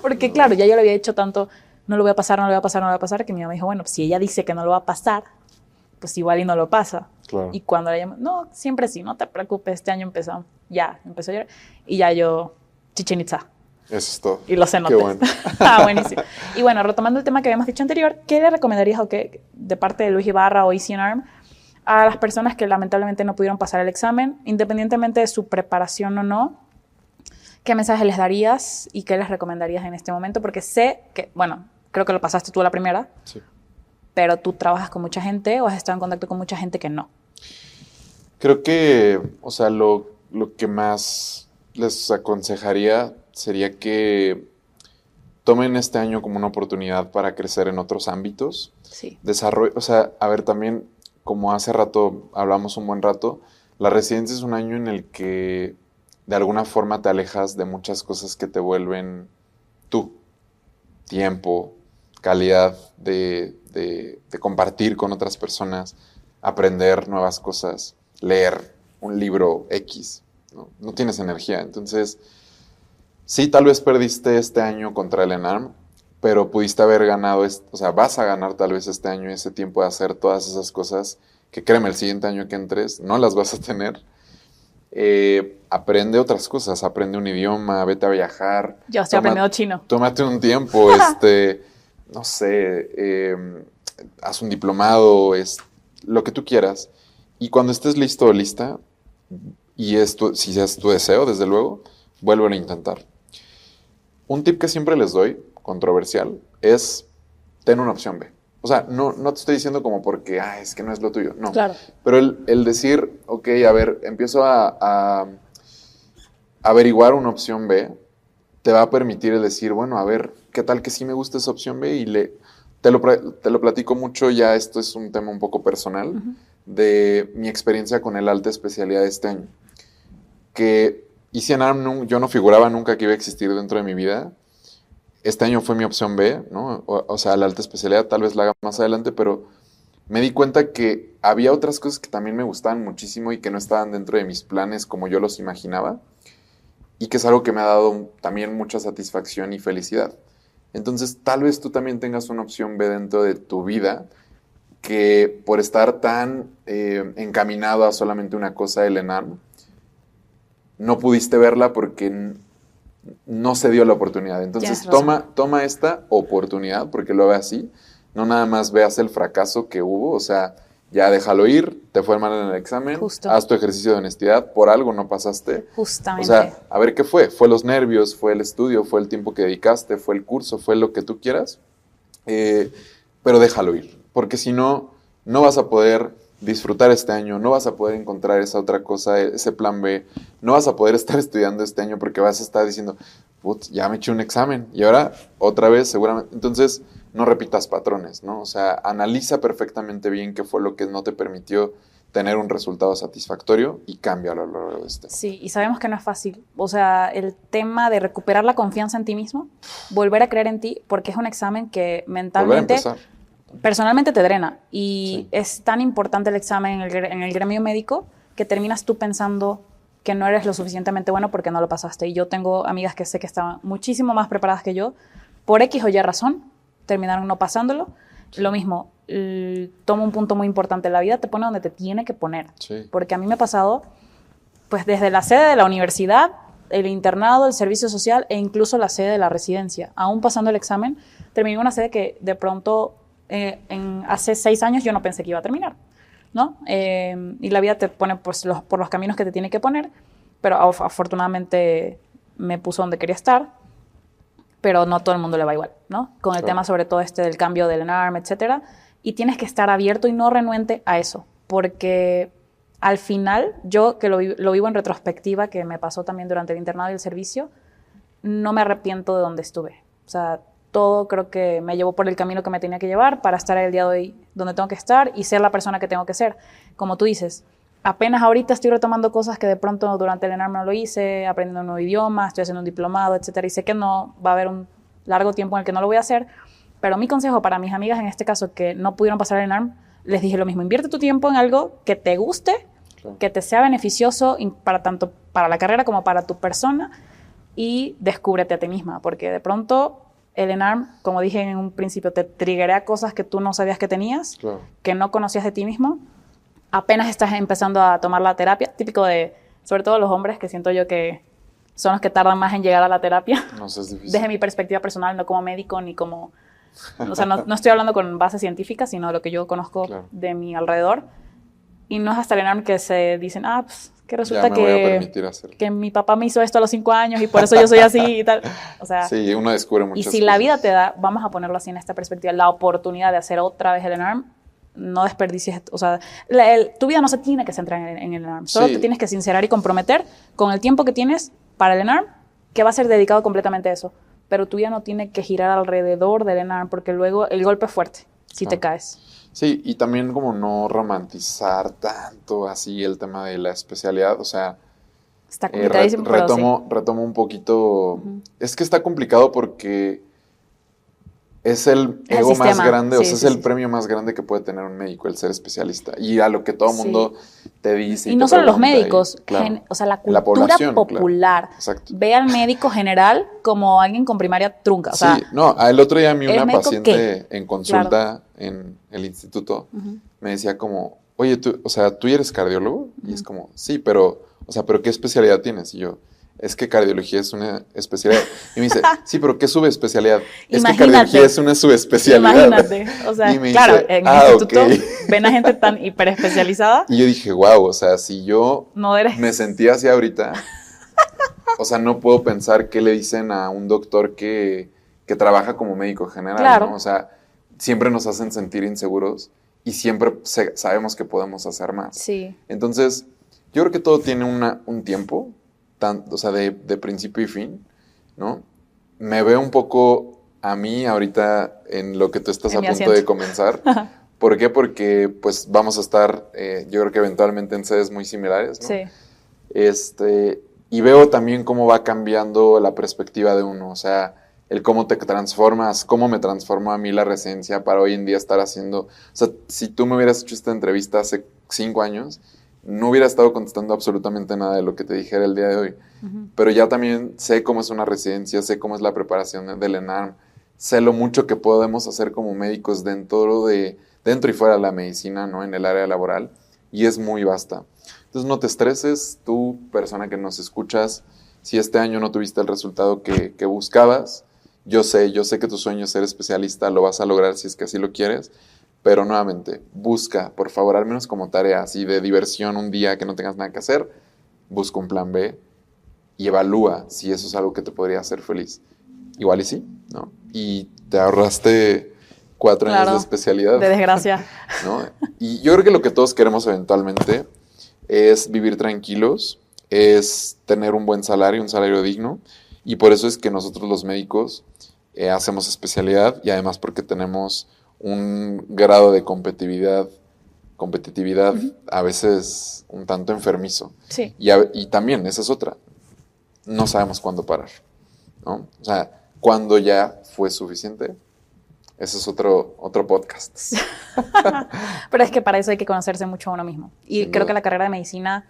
Porque claro, ya yo le había dicho tanto, no lo voy a pasar, no lo voy a pasar, no lo voy a pasar, que mi mamá dijo, bueno, si ella dice que no lo va a pasar, pues igual y no lo pasa. Claro. Y cuando la llamé, no, siempre sí, no te preocupes, este año empezó. Ya, empezó a llorar. Y ya yo, Chichén Itzá. Eso es todo. Y los cenotes. Qué bueno. Buenísimo. Y bueno, retomando el tema que habíamos dicho anterior, ¿qué le recomendarías o qué, de parte de Luis Ibarra o Easy and Arm, A las personas que lamentablemente no pudieron pasar el examen, independientemente de su preparación o no, ¿qué mensaje les darías y qué les recomendarías en este momento? Porque sé que, bueno, creo que lo pasaste tú a la primera, sí, pero tú trabajas con mucha gente o has estado en contacto con mucha gente que no. Creo que, o sea, lo que más les aconsejaría sería que tomen este año como una oportunidad para crecer en otros ámbitos. Sí. Desarrollo, o sea, a ver, también, como hace rato hablamos un buen rato, la residencia es un año en el que de alguna forma te alejas de muchas cosas que te vuelven tú. Tiempo, calidad de compartir con otras personas, aprender nuevas cosas, leer un libro X. No tienes energía. Entonces, sí, tal vez perdiste este año contra el ENARM, pero pudiste haber ganado, o sea, vas a ganar tal vez este año ese tiempo de hacer todas esas cosas que, créeme, el siguiente año que entres no las vas a tener. Aprende otras cosas, aprende un idioma, vete a viajar. Yo estoy aprendiendo chino. Tómate un tiempo, no sé, haz un diplomado, lo que tú quieras. Y cuando estés listo o lista, y esto, si es tu deseo, desde luego, vuelve a intentar. Un tip que siempre les doy, controversial, es ten una opción B. O sea, no te estoy diciendo como porque, es que no es lo tuyo, no. Claro. Pero el decir, ok, a ver, empiezo a averiguar una opción B, te va a permitir el decir, bueno, a ver, ¿qué tal que sí me gusta esa opción B? Y te lo platico mucho, ya esto es un tema un poco personal, de mi experiencia con el alta especialidad de este año. Que ECNARM yo no figuraba nunca que iba a existir dentro de mi vida. Este año fue mi opción B, ¿no? O sea, la alta especialidad tal vez la haga más adelante, pero me di cuenta que había otras cosas que también me gustaban muchísimo y que no estaban dentro de mis planes como yo los imaginaba, y que es algo que me ha dado también mucha satisfacción y felicidad. Entonces, tal vez tú también tengas una opción B dentro de tu vida, que por estar tan encaminado a solamente una cosa del ENARM, no pudiste verla porque no se dio la oportunidad. Entonces toma esta oportunidad, porque lo ve así. No nada más veas el fracaso que hubo, o sea, ya déjalo ir, te fue mal en el examen, haz tu ejercicio de honestidad, por algo no pasaste. Justamente. O sea, a ver qué fue. ¿Fue los nervios? ¿Fue el estudio? ¿Fue el tiempo que dedicaste? ¿Fue el curso? ¿Fue lo que tú quieras? Pero déjalo ir, porque si no, no vas a poder disfrutar este año, no vas a poder encontrar esa otra cosa, ese plan B, no vas a poder estar estudiando este año porque vas a estar diciendo, ya me eché un examen y ahora otra vez seguramente. Entonces, no repitas patrones, ¿no? O sea, analiza perfectamente bien qué fue lo que no te permitió tener un resultado satisfactorio y cámbialo a lo largo de este. Sí, y sabemos que no es fácil. O sea, el tema de recuperar la confianza en ti mismo, volver a creer en ti, porque es un examen que mentalmente, personalmente te drena. Y es tan importante el examen en el gremio médico que terminas tú pensando que no eres lo suficientemente bueno porque no lo pasaste. Y yo tengo amigas que sé que estaban muchísimo más preparadas que yo, por X o Y razón, terminaron no pasándolo. Lo mismo, toma un punto muy importante en la vida, te pone donde te tiene que poner. Sí. Porque a mí me ha pasado, pues desde la sede de la universidad, el internado, el servicio social e incluso la sede de la residencia. Aún pasando el examen, terminé en una sede que de pronto, hace 6 años yo no pensé que iba a terminar, ¿no? Y la vida te pone pues, por los caminos que te tiene que poner, pero afortunadamente me puso donde quería estar. Pero no a todo el mundo le va igual, ¿no? Con el tema sobre todo del cambio del ENARM, etcétera. Y tienes que estar abierto y no renuente a eso, porque al final, yo que lo vivo en retrospectiva, que me pasó también durante el internado y el servicio, no me arrepiento de donde estuve. O sea, todo creo que me llevó por el camino que me tenía que llevar para estar el día de hoy donde tengo que estar y ser la persona que tengo que ser. Como tú dices, apenas ahorita estoy retomando cosas que de pronto durante el ENARM no lo hice, aprendiendo un nuevo idioma, estoy haciendo un diplomado, etcétera, y sé que no va a haber un largo tiempo en el que no lo voy a hacer, pero mi consejo para mis amigas en este caso que no pudieron pasar el ENARM, les dije lo mismo, invierte tu tiempo en algo que te guste, que te sea beneficioso para tanto para la carrera como para tu persona y descúbrete a ti misma, porque de pronto el ENARM, como dije en un principio, te triggerea cosas que tú no sabías que tenías, que no conocías de ti mismo. Apenas estás empezando a tomar la terapia, típico de, sobre todo los hombres, que siento yo que son los que tardan más en llegar a la terapia. No sé, es difícil. Desde mi perspectiva personal, no como médico ni como... O sea, no estoy hablando con base científica, sino de lo que yo conozco de mi alrededor. Y no es hasta el ENARM que se dicen, pues que resulta ya me voy a permitir hacerlo. Que mi papá me hizo esto a los 5 años y por eso yo soy así y tal. O sea, sí, uno descubre muchas cosas. Y si la vida te da, vamos a ponerlo así en esta perspectiva, la oportunidad de hacer otra vez el ENARM, no desperdicies, o sea, tu vida no se tiene que centrar en el ENARM, solo te tienes que sincerar y comprometer con el tiempo que tienes para el ENARM, que va a ser dedicado completamente a eso, pero tu vida no tiene que girar alrededor del ENARM, porque luego el golpe es fuerte, si te caes. Sí, y también como no romantizar tanto así el tema de la especialidad, o sea, está complicadísimo, retomo un poquito, es que está complicado porque es el ego más grande, o sea, es el premio más grande que puede tener un médico, el ser especialista. Y a lo que todo el mundo te dice. Y no solo los médicos, o sea, la cultura popular. Ve al médico general como alguien con primaria trunca. O sea, no, el otro día a mí una paciente en consulta en el instituto me decía como, oye, tú eres cardiólogo? Y es como, sí, pero ¿qué especialidad tienes? Y yo, es que cardiología es una especialidad. Y me dice, sí, pero ¿qué subespecialidad? Es que cardiología es una subespecialidad. Imagínate. O sea, claro, dice, en el instituto ven a gente tan hiperespecializada. Y yo dije, wow, o sea, si yo me sentía así ahorita, o sea, no puedo pensar qué le dicen a un doctor que trabaja como médico general, ¿no? O sea, siempre nos hacen sentir inseguros y siempre sabemos que podemos hacer más. Sí. Entonces, yo creo que todo tiene un tiempo, o sea, de principio y fin, ¿no? Me veo un poco a mí ahorita en lo que tú estás a punto de comenzar. ¿Por qué? Porque pues vamos a estar, yo creo que eventualmente en sedes muy similares, ¿no? Sí. Y veo también cómo va cambiando la perspectiva de uno, o sea, el cómo te transformas, cómo me transformó a mí la residencia para hoy en día estar haciendo, o sea, si tú me hubieras hecho esta entrevista hace 5 años, no hubiera estado contestando absolutamente nada de lo que te dijera el día de hoy. Pero ya también sé cómo es una residencia, sé cómo es la preparación del ENARM, sé lo mucho que podemos hacer como médicos dentro y fuera de la medicina, ¿no? En el área laboral, y es muy vasta. Entonces no te estreses, tú, persona que nos escuchas, si este año no tuviste el resultado que buscabas, yo sé que tu sueño es ser especialista, lo vas a lograr si es que así lo quieres. Pero nuevamente, busca, por favor, al menos como tarea así de diversión un día que no tengas nada que hacer, busca un plan B y evalúa si eso es algo que te podría hacer feliz. Igual y sí, ¿no? Y te ahorraste 4 años de especialidad. De desgracia. ¿No? Y yo creo que lo que todos queremos eventualmente es vivir tranquilos, es tener un buen salario, un salario digno, y por eso es que nosotros los médicos hacemos especialidad y además porque tenemos un grado de competitividad a veces un tanto enfermizo. Sí. Y también, esa es otra, no sabemos cuándo parar, ¿no? O sea, cuándo ya fue suficiente, ese es otro podcast. Pero es que para eso hay que conocerse mucho a uno mismo. Y creo que la carrera de medicina,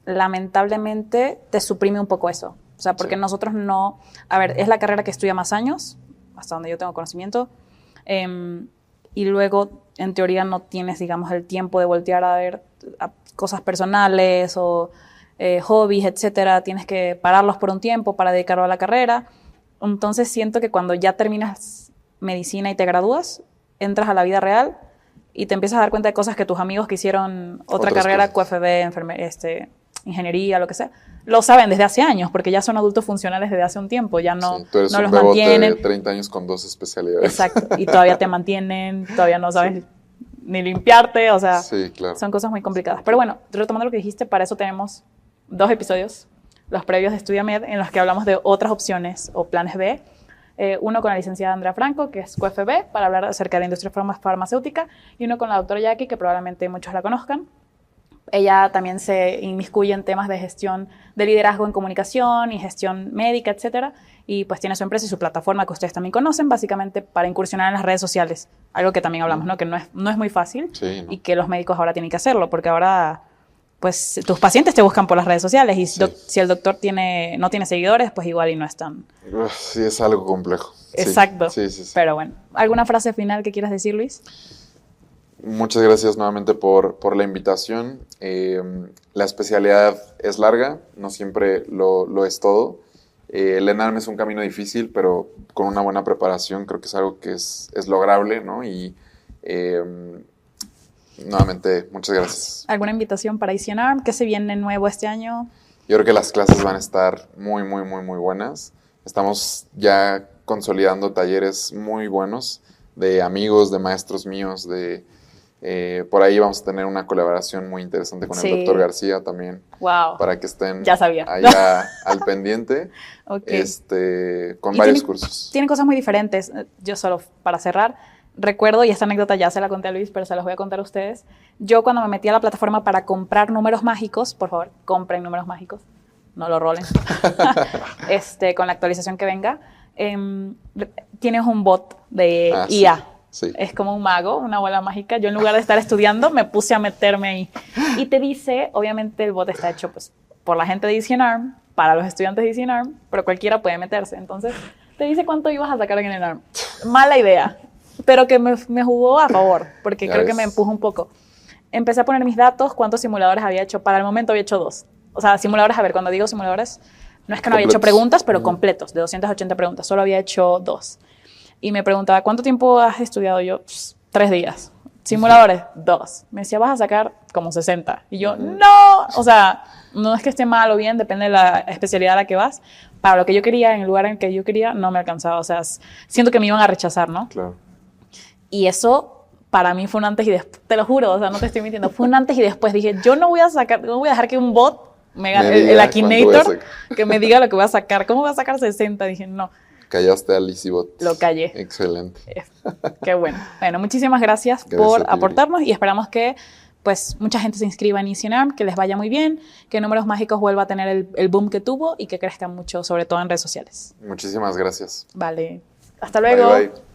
lamentablemente, te suprime un poco eso. O sea, porque nosotros no... A ver, es la carrera que estudia más años, hasta donde yo tengo conocimiento, y luego, en teoría, no tienes, digamos, el tiempo de voltear a ver cosas personales o hobbies, etcétera. Tienes que pararlos por un tiempo para dedicarlo a la carrera. Entonces, siento que cuando ya terminas medicina y te gradúas, entras a la vida real y te empiezas a dar cuenta de cosas que tus amigos que hicieron otra carrera, QFB, ingeniería, lo que sea, lo saben desde hace años, porque ya son adultos funcionales desde hace un tiempo, ya no, tú eres no un los bebote mantienen. De 30 años con 2 especialidades. Exacto, y todavía te mantienen, todavía no sabes ni limpiarte, o sea, son cosas muy complicadas. Pero bueno, retomando lo que dijiste, para eso tenemos 2 episodios, los previos de Estudia Med, en los que hablamos de otras opciones o planes B. Uno con la licenciada Andrea Franco, que es QFB, para hablar acerca de la industria farmacéutica, y uno con la doctora Jackie, que probablemente muchos la conozcan. Ella también se inmiscuye en temas de gestión de liderazgo en comunicación y gestión médica, etcétera, y pues tiene su empresa y su plataforma que ustedes también conocen, básicamente para incursionar en las redes sociales, algo que también hablamos, ¿no? Que no es muy fácil y que los médicos ahora tienen que hacerlo, porque ahora pues tus pacientes te buscan por las redes sociales y si el doctor no tiene seguidores, pues igual y no es tan... Sí, es algo complejo. Exacto. Sí. Pero bueno, ¿alguna frase final que quieras decir, Luis? Muchas gracias nuevamente por la invitación. La especialidad es larga, no siempre lo es todo. El ENARM es un camino difícil, pero con una buena preparación creo que es algo que es lograble, ¿no? Y nuevamente, muchas gracias. ¿Alguna invitación para ECNARM? ¿Qué se viene nuevo este año? Yo creo que las clases van a estar muy, muy, muy, muy buenas. Estamos ya consolidando talleres muy buenos de amigos, de maestros míos, por ahí vamos a tener una colaboración muy interesante con el doctor García también. Wow. Para que estén ya sabía. allá al pendiente. Okay. Con varios cursos. Tienen cosas muy diferentes. Yo solo para cerrar, recuerdo, y esta anécdota ya se la conté a Luis, pero se las voy a contar a ustedes. Yo cuando me metí a la plataforma para comprar números mágicos, por favor, compren números mágicos, no lo rolen, con la actualización que venga, tienes un bot de IA. Sí. Sí. Es como un mago, una bola mágica. Yo en lugar de estar estudiando, me puse a meterme ahí. Y te dice, obviamente el bot está hecho pues, por la gente de ECNARM, para los estudiantes de ECNARM, pero cualquiera puede meterse. Entonces, te dice cuánto ibas a sacar en el NARM. Mala idea, pero que me jugó a favor, porque ya creo que me empujó un poco. Empecé a poner mis datos, cuántos simuladores había hecho. Para el momento había hecho 2. O sea, simuladores, a ver, cuando digo simuladores, no es que no había hecho preguntas, pero completos, de 280 preguntas. Solo había hecho 2. Y me preguntaba, ¿cuánto tiempo has estudiado? Yo, 3 días. Simuladores, 2. Me decía, vas a sacar como 60. Y yo, no. O sea, no es que esté mal o bien, depende de la especialidad a la que vas. Para lo que yo quería, en el lugar en el que yo quería, no me alcanzaba. O sea, siento que me iban a rechazar, ¿no? Claro. Y eso, para mí, fue un antes y después. Te lo juro, o sea, no te estoy mintiendo. Fue un antes y después. Dije, yo no voy a dejar que un bot me gane, el Akinator, que me diga lo que voy a sacar. ¿Cómo voy a sacar 60? Dije, no. Callaste al EasyBot. Lo callé. Excelente. Qué bueno. Bueno, muchísimas gracias por aportarnos y esperamos que pues mucha gente se inscriba en ECNARM, que les vaya muy bien, que Números Mágicos vuelva a tener el boom que tuvo y que crezcan mucho, sobre todo en redes sociales. Muchísimas gracias. Vale. Hasta luego. Bye, bye.